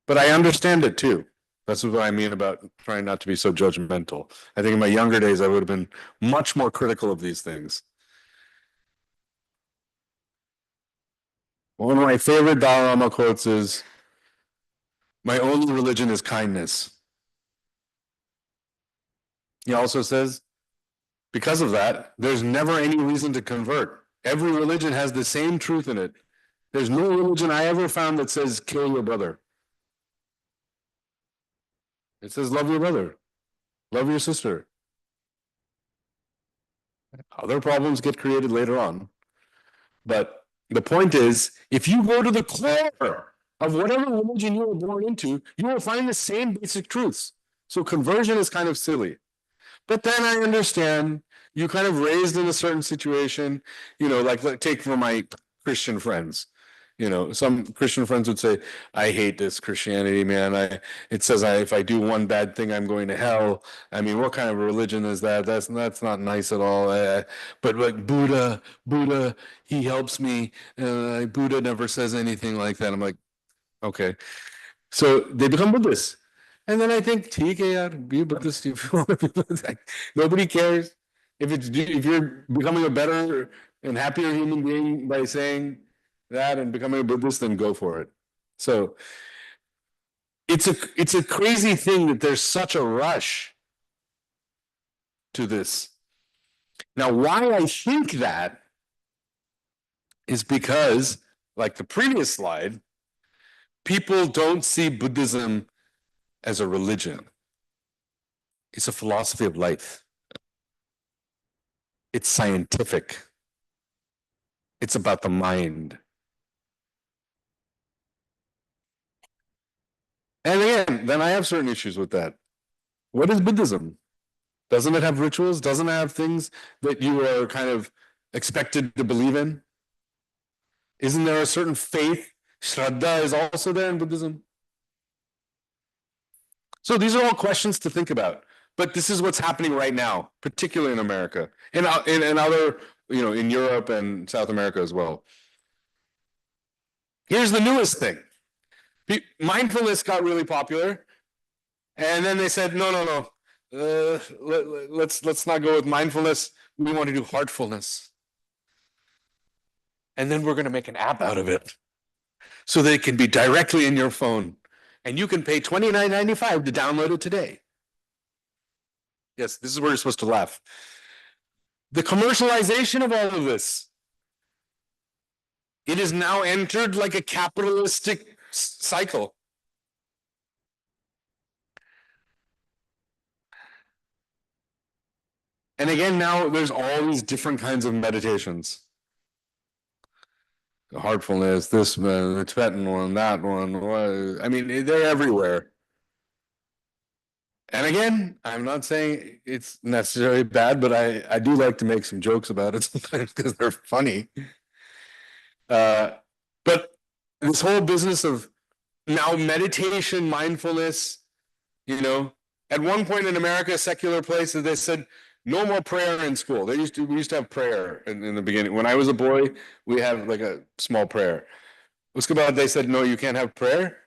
S2: But I understand it too. That's what I mean about trying not to be so judgmental. I think in my younger days, I would have been much more critical of these things. One of my favorite Dalai Lama quotes is, "My only religion is kindness." He also says, because of that, there's never any reason to convert. Every religion has the same truth in it. There's no religion I ever found that says kill your brother. It says love your brother, love your sister. Other problems get created later on. But the point is, if you go to the core of whatever religion you were born into, you will find the same basic truths. So conversion is kind of silly. But then I understand you kind of raised in a certain situation, like take for my Christian friends. Some Christian friends would say, I hate this Christianity, man. It says if I do one bad thing, I'm going to hell. I mean, what kind of religion is that? That's not nice at all. But like Buddha, he helps me. Buddha never says anything like that. I'm like, okay. So they become Buddhists. And then I think, ठीक है यार, be a Buddhist if you want to be Buddhist. Nobody cares. If you're becoming a better and happier human being by saying that and becoming a Buddhist, then go for it. So it's a crazy thing that there's such a rush to this. Now, why I think that is because, like the previous slide, people don't see Buddhism as a religion. It's a philosophy of life. It's scientific. It's about the mind. And again, then I have certain issues with that. What is Buddhism? Doesn't it have rituals? Doesn't it have things that you are kind of expected to believe in? Isn't there a certain faith? Shraddha is also there in Buddhism. So these are all questions to think about. But this is what's happening right now, particularly in America, and in other, in Europe and South America as well. Here's the newest thing. Mindfulness got really popular, and then they said, no. Let's not go with mindfulness. We want to do heartfulness. And then we're going to make an app out of it so that it can be directly in your phone. And you can pay $29.95 to download it today. Yes, this is where you're supposed to laugh. The commercialization of all of this, it has now entered like a capitalistic cycle. And again, now there's all these different kinds of meditations. The heartfulness, this one, the Tibetan one, that one. I mean, they're everywhere. And again, I'm not saying it's necessarily bad, but I do like to make some jokes about it sometimes because they're funny. But this whole business of now meditation, mindfulness, at one point in America, secular places, they said no more prayer in school. We used to have prayer in the beginning. When I was a boy, we had like a small prayer. They said, no, you can't have prayer.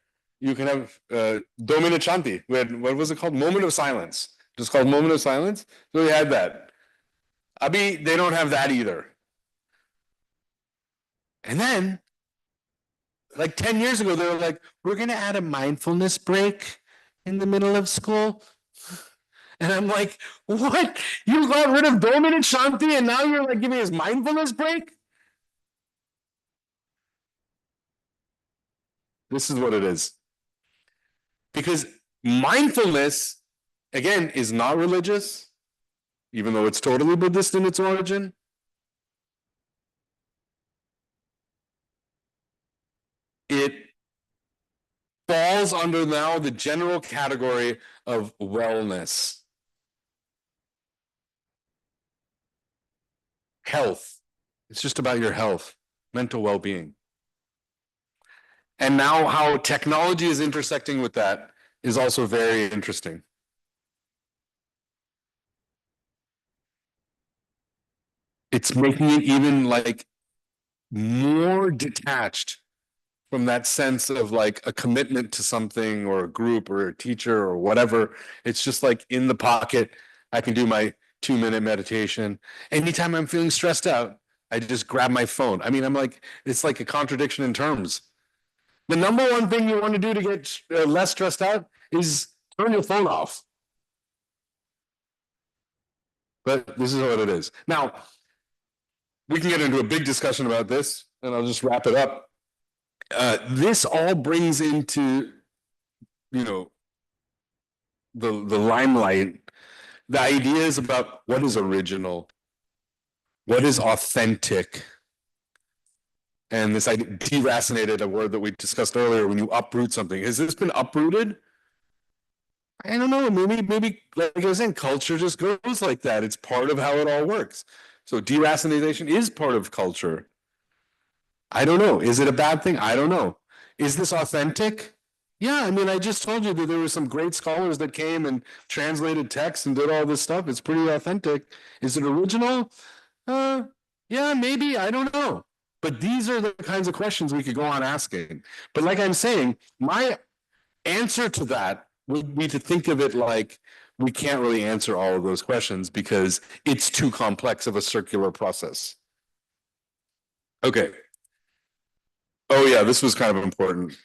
S2: You can have Domina Chanti. We had, what was it called? Moment of silence. Just called Moment of Silence. So we had that. Abhi, they don't have that either. And then, like 10 years ago, they were like, we're going to add a mindfulness break in the middle of school. And I'm like, what? You got rid of Domina Chanti and now you're like giving us mindfulness break? This is what it is. Because mindfulness, again, is not religious, even though it's totally Buddhist in its origin. It falls under now the general category of wellness. Health. It's just about your health, mental well-being. And now how technology is intersecting with that is also very interesting. It's making it even like more detached from that sense of like a commitment to something or a group or a teacher or whatever. It's just like in the pocket. I can do my 2-minute meditation. Anytime I'm feeling stressed out, I just grab my phone. I mean, it's like a contradiction in terms. The number one thing you want to do to get less stressed out is turn your phone off. But this is what it is. Now, we can get into a big discussion about this, and I'll just wrap it up. This all brings into, the limelight the ideas about what is original, what is authentic, and this idea, deracinated, a word that we discussed earlier, when you uproot something. Has this been uprooted? I don't know. Maybe like I was saying, culture just goes like that. It's part of how it all works. So deracination is part of culture. I don't know. Is it a bad thing? I don't know. Is this authentic? Yeah, I mean, I just told you that there were some great scholars that came and translated texts and did all this stuff. It's pretty authentic. Is it original? Yeah, maybe. I don't know. But these are the kinds of questions we could go on asking. But like I'm saying, my answer to that would be to think of it like we can't really answer all of those questions because it's too complex of a circular process. Okay. Oh yeah, this was kind of important.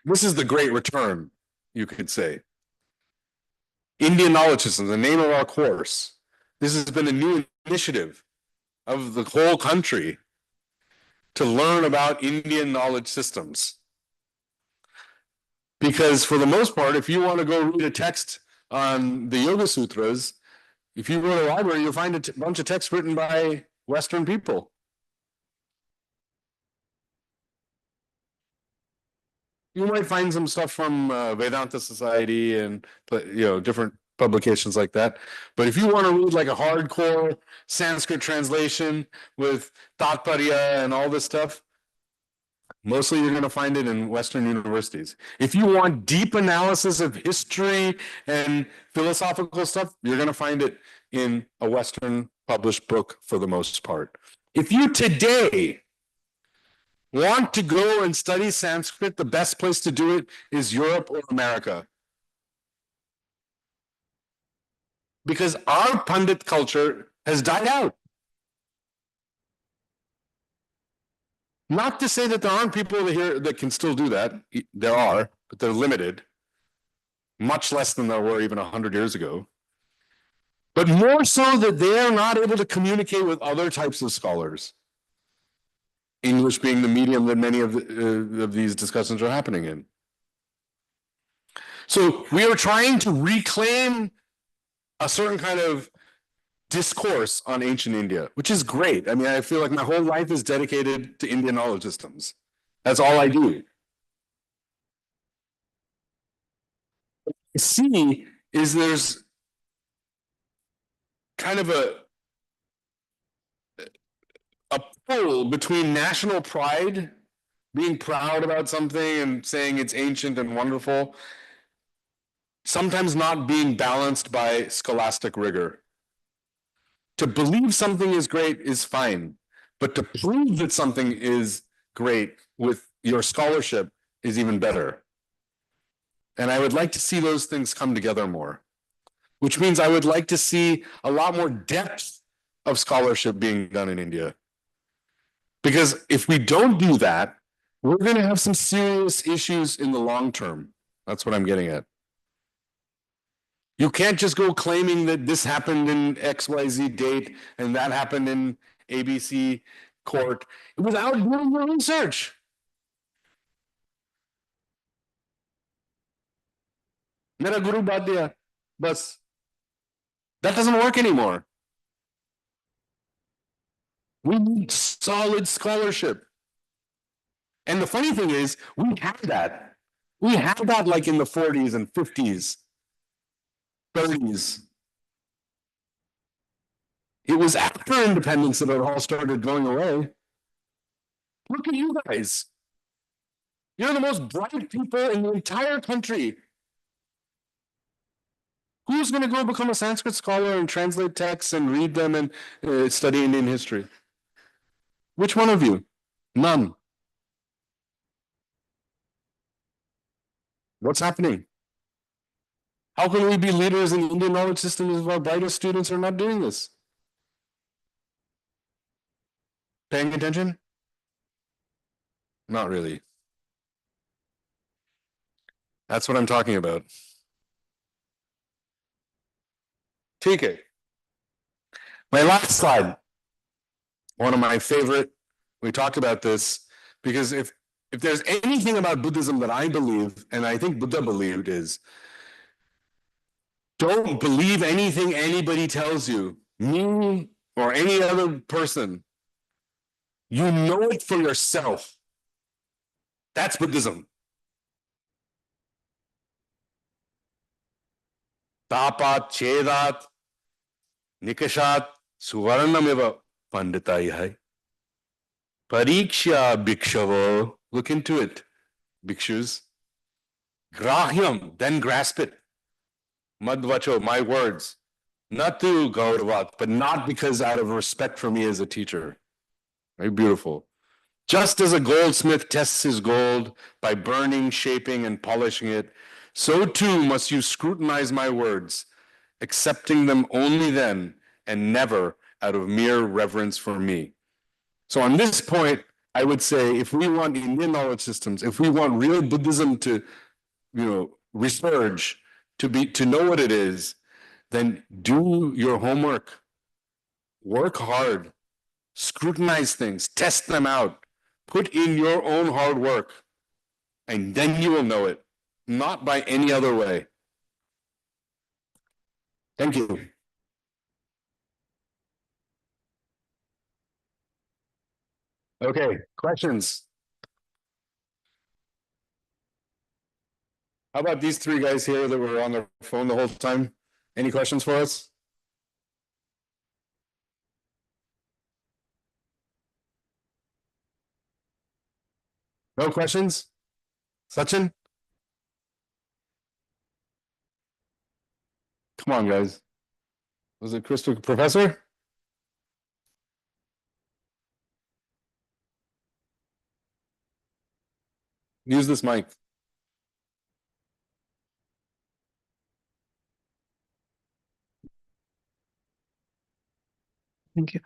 S2: This is the great return, you could say. Indian Knowledge System, the name of our course. This has been a new initiative of the whole country to learn about Indian knowledge systems. Because for the most part, if you want to go read a text on the Yoga Sutras, if you go to the library, you'll find a bunch of texts written by Western people. You might find some stuff from Vedanta Society and different publications like that. But if you want to read like a hardcore Sanskrit translation with Tatparya and all this stuff, mostly you're going to find it in Western universities. If you want deep analysis of history and philosophical stuff, you're going to find it in a Western published book for the most part. If you today want to go and study Sanskrit, the best place to do it is Europe or America. Because our Pandit culture has died out. Not to say that there aren't people here that can still do that. There are, but they're limited. Much less than there were even 100 years ago. But more so that they are not able to communicate with other types of scholars. English being the medium that many of these discussions are happening in. So we are trying to reclaim a certain kind of discourse on ancient India, which is great. I mean, I feel like my whole life is dedicated to Indian knowledge systems. That's all I do. What I see is there's kind of a pull between national pride, being proud about something and saying it's ancient and wonderful, sometimes not being balanced by scholastic rigor. To believe something is great is fine, but to prove that something is great with your scholarship is even better. And I would like to see those things come together more, which means I would like to see a lot more depth of scholarship being done in India. Because if we don't do that, we're going to have some serious issues in the long term. That's what I'm getting at. You can't just go claiming that this happened in XYZ date and that happened in ABC court without doing your research. Mera guru baat diya. Bas. That doesn't work anymore. We need solid scholarship. And the funny thing is, we had that. We had that like in the 40s and 50s, 30s. It was after independence that it all started going away. Look at you guys. You're the most bright people in the entire country. Who's going to go become a Sanskrit scholar and translate texts and read them and study Indian history? Which one of you? None. What's happening? How can we be leaders in the Indian knowledge system if our brightest students are not doing this? Paying attention? Not really. That's what I'm talking about. TK. My last slide. One of my favorite. We talked about this because if there's anything about Buddhism that I believe, and I think Buddha believed, is don't believe anything anybody tells you, me or any other person. You know it for yourself. That's Buddhism. Tapat, chedat, nikashat, suvarnamiva panditayai. Pariksha bhikshavo. Look into it, bhikshus. Grahyam, then grasp it. Madvacho, my words. Natu gauravat, but not because out of respect for me as a teacher. Very beautiful. Just as a goldsmith tests his gold by burning, shaping, and polishing it, so too must you scrutinize my words, accepting them only then and never out of mere reverence for me. So on this point, I would say if we want Indian knowledge systems, if we want real Buddhism to, resurge, to know what it is, then do your homework, work hard, scrutinize things, test them out, put in your own hard work, and then you will know it, not by any other way. Thank you. Okay, questions? How about these three guys here that were on their phone the whole time? Any questions for us? No questions? Sachin? Come on, guys. Was it Crystal Professor? Use this mic.
S3: Thank you.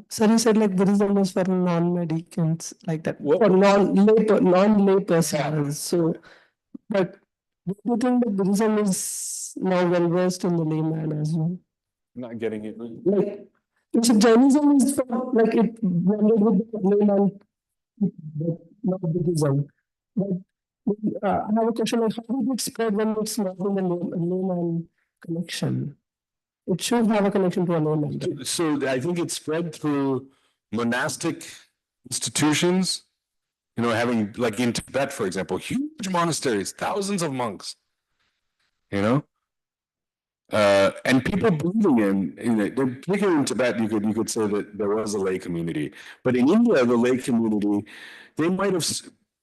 S3: Sir, you said like Buddhism was for non-medicants, like that,
S2: What?
S3: for non-lay persons. So, but do you think that Buddhism is now well versed in the layman as well?
S2: I'm not getting it.
S3: Like, so Jainism is for like it blended with the layman, but not Buddhism. But I have a question like, how did it spread when it's not in the layman connection? It should have a connection to a layman. Right?
S2: So I think it spread through monastic institutions, you know, having like in Tibet, for example, huge monasteries, thousands of monks, you know, and people believing in it. Particularly in Tibet, you could say that there was a lay community, but in India, the lay community, they might have,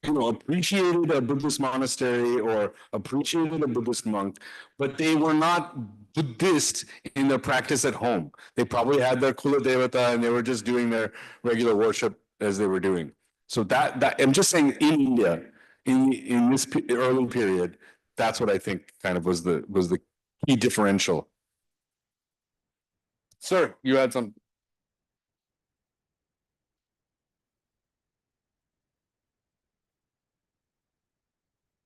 S2: you know, appreciated a Buddhist monastery or appreciated a Buddhist monk, but they were not Buddhist in their practice at home. They probably had their Kula Devata and they were just doing their regular worship as they were doing. So that I'm just saying in India, in this early period, that's what I think kind of was the key differential. Sir, you had some.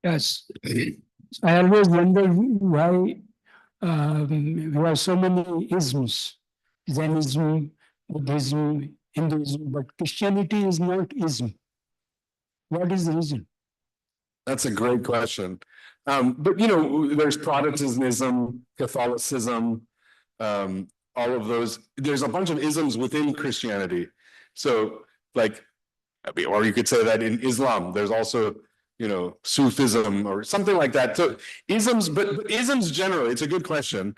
S4: Yes. I always wondered why there are so many isms, Jainism, Buddhism, Hinduism, but Christianity is not ism. What is the reason?
S2: That's a great question. But you know, there's Protestantism, Catholicism, all of those. There's a bunch of isms within Christianity. So, like, or you could say that in Islam, there's also, you know, Sufism or something like that. So isms, but isms generally, it's a good question.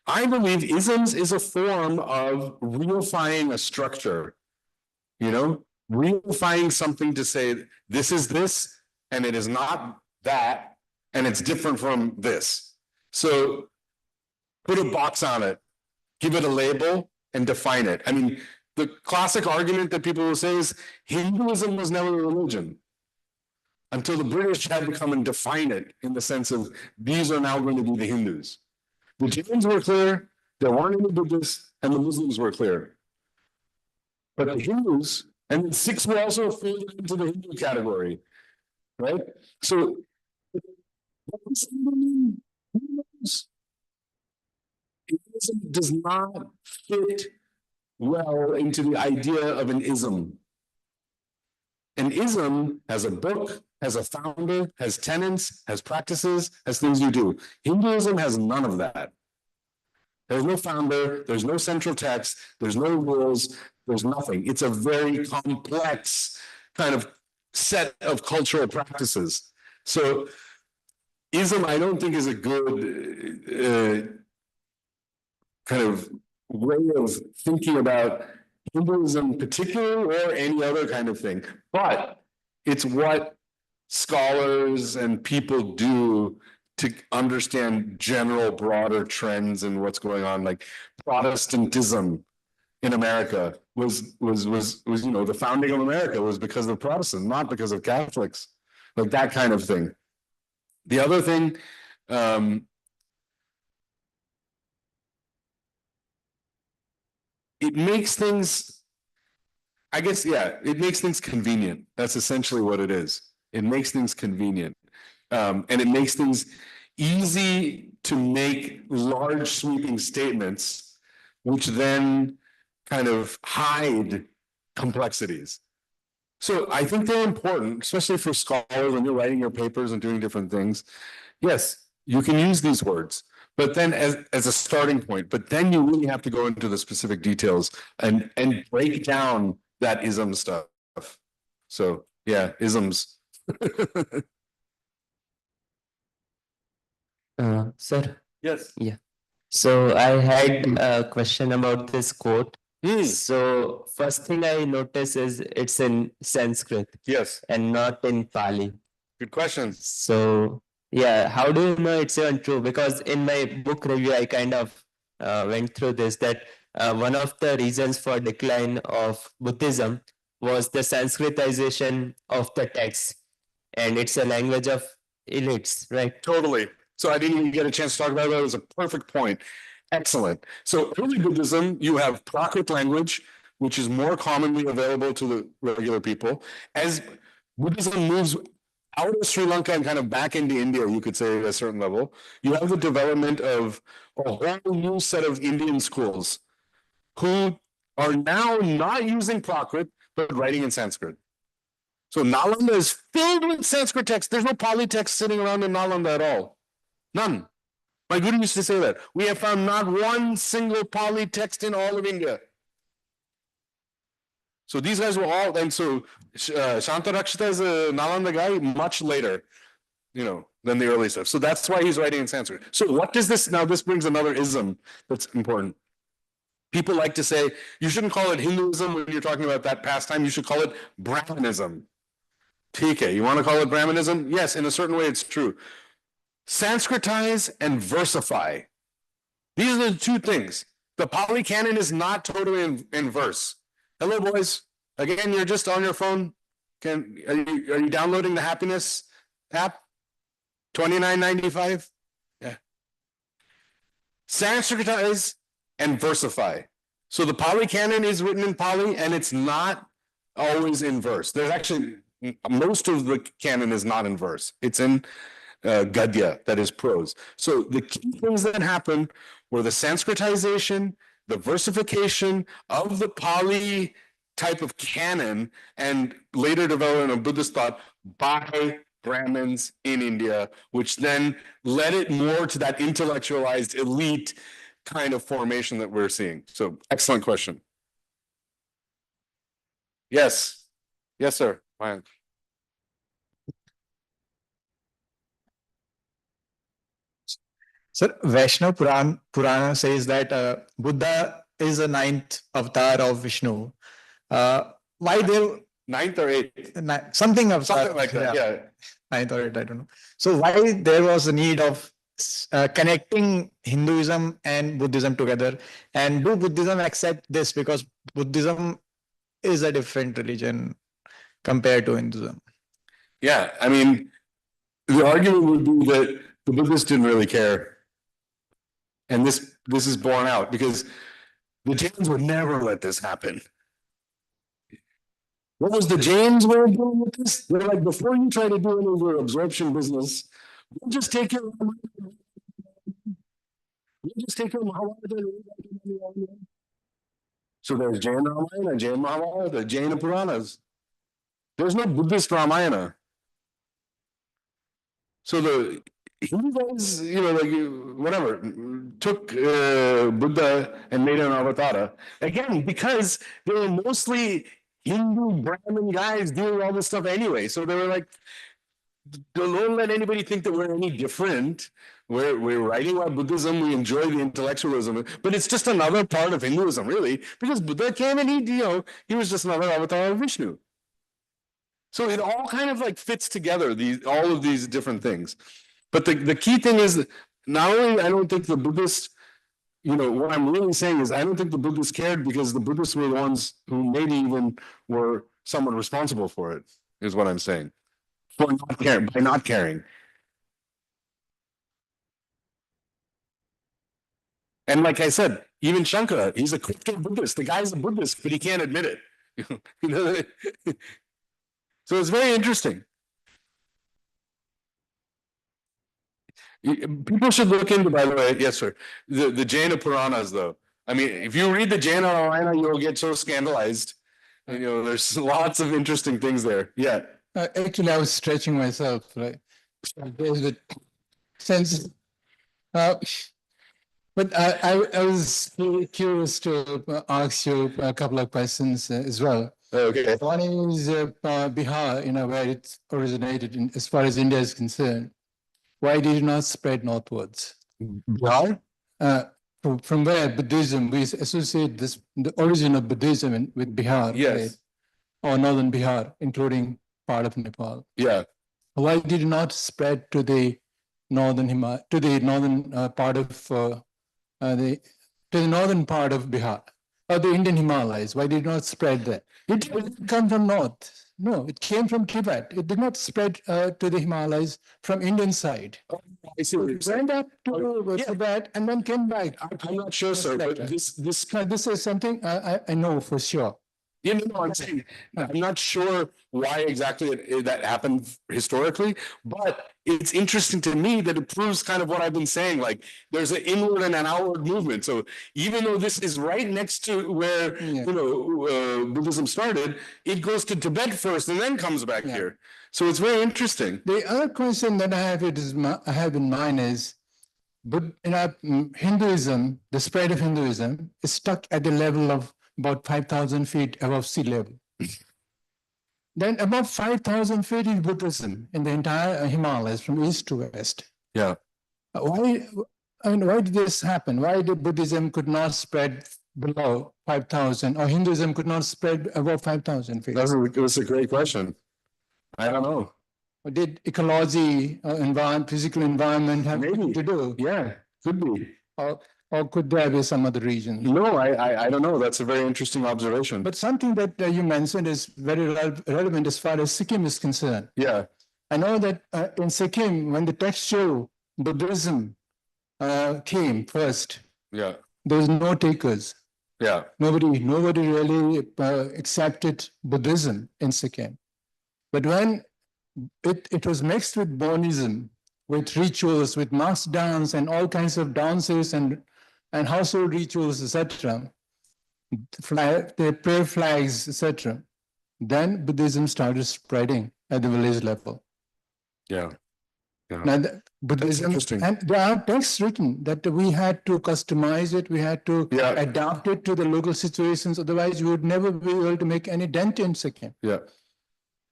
S2: I believe isms is a form of reifying a structure, you know, reifying something to say this is this and it is not that, and it's different from this. So put a box on it, give it a label, and define it. I mean, the classic argument that people will say is Hinduism was never a religion until the British had to come and define it in the sense of these are now going to be the Hindus. The Jains were clear, there weren't any Buddhists, and the Muslims were clear. But the Hindus, and the Sikhs were also folded into the Hindu category, right? So, Hinduism does not fit well into the idea of an ism. An ism has a book, has a founder, has tenets, has practices, has things you do. Hinduism has none of that. There's no founder, there's no central text, there's no rules, there's nothing. It's a very complex kind of set of cultural practices. So ism, I don't think is a good kind of way of thinking about Hinduism in particular or any other kind of thing. But it's what scholars and people do to understand general broader trends and what's going on. Like Protestantism in America was you know, the founding of America was because of Protestants, not because of Catholics. Like that kind of thing. The other thing, it makes things, I guess, yeah, it makes things convenient. That's essentially what it is. It makes things convenient. And it makes things easy to make large sweeping statements, which then kind of hide complexities. So I think they're important, especially for scholars when you're writing your papers and doing different things. Yes, you can use these words, but then as a starting point, but then you really have to go into the specific details and break down that ism stuff. So yeah, isms.
S5: Sir,
S2: Yes.
S5: yeah. So I had a question about this quote.
S2: Hmm.
S5: So first thing I notice is it's in Sanskrit
S2: Yes,
S5: and not in Pali.
S2: good question.
S5: So yeah, how do you know it's even true? Because in my book review, I kind of went through this that one of the reasons for decline of Buddhism was the Sanskritization of the text. and it's a language of elites, right?
S2: Totally. So I didn't even get a chance to talk about that. It was a perfect point. Excellent. So early Buddhism, you have Prakrit language, which is more commonly available to the regular people. As Buddhism moves out of Sri Lanka and kind of back into India, you could say at a certain level, you have the development of a whole new set of Indian schools who are now not using Prakrit, but writing in Sanskrit. So Nalanda is filled with Sanskrit texts. There's no Pali text sitting around in Nalanda at all. None. My guru used to say that. We have found not one single Pali text in all of India. So these guys were all, and so Shantarakshita is a Nalanda guy much later, than the early stuff. So that's why he's writing in Sanskrit. So what does this, now this brings another ism that's important. People like to say, you shouldn't call it Hinduism when you're talking about that pastime, you should call it Brahmanism. TK, you want to call it Brahmanism? Yes, in a certain way it's true. Sanskritize and versify. These are the two things. The Pali Canon is not totally in verse. Hello, boys. Again, you're just on your phone. Are you downloading the Happiness app? $29.95? Yeah. Sanskritize and versify. So the Pali Canon is written in Pali, and it's not always in verse. There's actually, most of the canon is not in verse. It's in Gadya, that is prose. So the key things that happen were the Sanskritization, the versification of the Pali type of canon, and later development of Buddhist thought by Brahmins in India, which then led it more to that intellectualized elite kind of formation that we're seeing. So excellent question. Yes. Yes, sir. Fine.
S6: Sir, Vaishnav Purana says that Buddha is the ninth avatar of Vishnu. Why there?
S2: Ninth or eighth?
S6: Something
S2: like that, yeah.
S6: Ninth or eighth, I don't know. So why there was a need of connecting Hinduism and Buddhism together? And do Buddhism accept this? Because Buddhism is a different religion compared to Hinduism.
S2: Yeah, I mean, the argument would be that the Buddhists didn't really care. And this is borne out because the Jains would never let this happen. What was the Jains way of doing with this? They're like, before you try to do any of your absorption business, we'll just take your Mahabharata. So there's Jain Ramayana, Jain Mahabharata, Jaina Puranas. There's no Buddhist Ramayana. So the Hindu guys, whatever, took Buddha and made an avatar. Again, because they were mostly Hindu Brahmin guys doing all this stuff anyway. So they were like, don't let anybody think that we're any different. We're writing about Buddhism, we enjoy the intellectualism, but it's just another part of Hinduism, really, because Buddha came and he was just another avatar of Vishnu. So it all kind of like fits together, all of these different things. But the key thing is, not only I don't think the Buddhists, what I'm really saying is I don't think the Buddhists cared because the Buddhists were the ones who maybe even were somewhat responsible for it, is what I'm saying. For not caring, by not caring. And like I said, even Shankara, he's a crypto Buddhist. The guy's a Buddhist, but he can't admit it. So it's very interesting. People should look into, by the way, yes, sir, the Jaina Puranas, though. I mean, if you read the Jaina Ramayana, you'll get so scandalized. There's lots of interesting things there. Yeah.
S7: Actually, I was stretching myself, right? Since, but I was curious to ask you a couple of questions as well.
S2: Okay.
S7: One is Bihar, where it originated, as far as India is concerned. Why did it not spread northwards?
S2: Bihar?
S7: From where Buddhism, we associate the origin of Buddhism with Bihar.
S2: Yes.
S7: Right? Or northern Bihar, including part of Nepal.
S2: Yeah.
S7: Why did it not spread to the northern part of Bihar? or the Indian Himalayas? Why did it not spread there? It didn't come from north. No, it came from Tibet. It did not spread to the Himalayas from Indian side.
S2: I see what you're
S7: It
S2: saying.
S7: went up to Tibet and then came back.
S2: I'm not sure, sir, but
S7: No, this is something I know for sure.
S2: Yeah, no, I'm saying, I'm not sure why exactly that happened historically, but it's interesting to me that it proves kind of what I've been saying, like there's an inward and an outward movement. So even though this is right next to where, Buddhism started, it goes to Tibet first and then comes back here. So it's very interesting.
S7: The other question that I have in mind is, but Hinduism, the spread of Hinduism is stuck at the level of about 5,000 feet above sea level. Then about 5,000 feet is Buddhism in the entire Himalayas from east to west.
S2: Yeah.
S7: Why did this happen? Why did Buddhism could not spread below 5,000 or Hinduism could not spread above 5,000 feet?
S2: It was a great question. I don't know.
S7: Or did ecology, physical environment have anything to do?
S2: Yeah, could be.
S7: Or could there be some other reason?
S2: No, I don't know. That's a very interesting observation.
S7: But something that you mentioned is very relevant as far as Sikkim is concerned.
S2: Yeah.
S7: I know that in Sikkim, when the textual Buddhism came first, there was no takers.
S2: Yeah.
S7: Nobody really accepted Buddhism in Sikkim. But when it was mixed with Bonism, with rituals, with mass dance and all kinds of dances and household rituals, etc., the prayer flags, etc., then Buddhism started spreading at the village level.
S2: Yeah.
S7: Now, Buddhism, and there are texts written that we had to customize it, we had to adapt it to the local situations, otherwise we would never be able to make any dent in Sikkim.
S2: Yeah.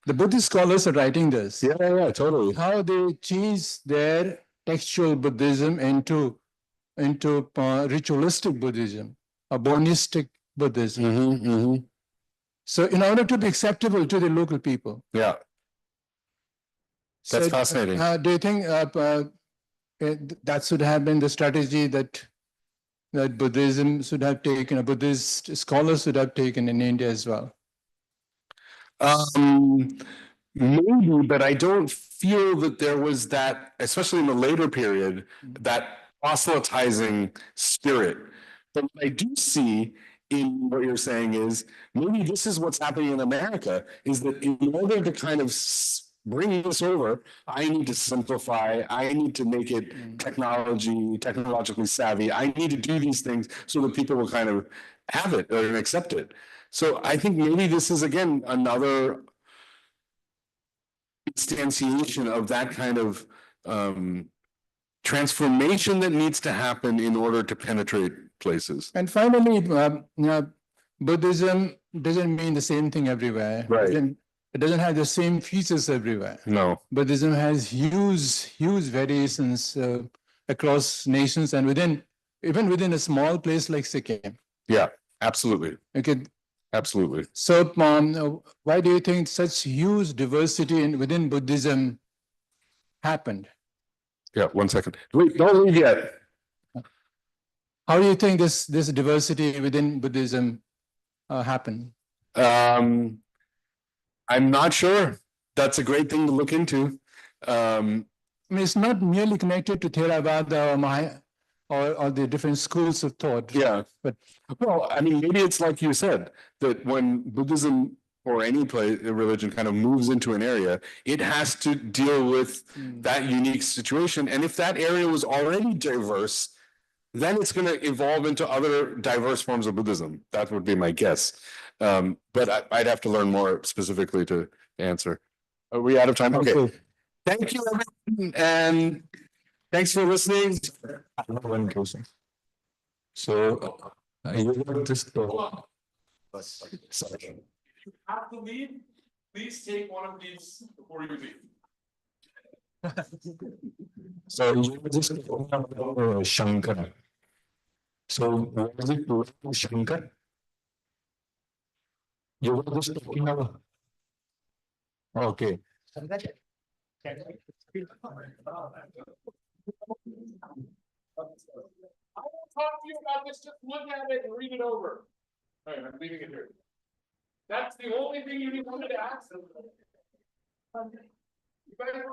S7: The Buddhist scholars are writing this.
S2: Yeah, totally.
S7: How they change their textual Buddhism into ritualistic Buddhism, a Bonistic Buddhism. So in order to be acceptable to the local people.
S2: Yeah. That's fascinating.
S7: Do you think that should have been the strategy that Buddhism should have taken, Buddhist scholars should have taken in India as well?
S2: Maybe, but I don't feel that there was that, especially in the later period, that proselytizing spirit. But what I do see in what you're saying is maybe this is what's happening in America, is that in order to kind of bring this over, I need to simplify, I need to make it technologically savvy, I need to do these things so that people will kind of have it or accept it. So I think maybe this is, again, another instantiation of that kind of transformation that needs to happen in order to penetrate places.
S7: And finally, Buddhism doesn't mean the same thing everywhere.
S2: Right.
S7: It doesn't have the same features everywhere.
S2: No.
S7: Buddhism has huge variations across nations and even within a small place like Sikkim.
S2: Yeah, absolutely.
S7: Okay.
S2: Absolutely.
S7: So, why do you think such huge diversity within Buddhism happened?
S2: Yeah, 1 second. Wait, don't leave yet.
S7: How do you think this diversity within Buddhism happened?
S2: I'm not sure. That's a great thing to look into.
S7: I mean, it's not merely connected to Theravada or the different schools of thought.
S2: Yeah.
S7: But
S2: well, I mean, maybe it's like you said, that when Buddhism or any religion kind of moves into an area, it has to deal with that unique situation. And if that area was already diverse, then it's going to evolve into other diverse forms of Buddhism. That would be my guess. But I'd have to learn more specifically to answer. Are we out of time? Okay. Thank you, everyone. And thanks for listening.
S8: One question. So, you got this.
S2: Sorry.
S9: If you have to leave, please take one of these before you leave.
S8: So you were just talking about Shankar. So what is it to Shankar? You were just talking about. Okay.
S9: I will talk to you about this, just look at it and read it over. All right, I'm leaving it here. That's the only thing you wanted to ask them. You guys were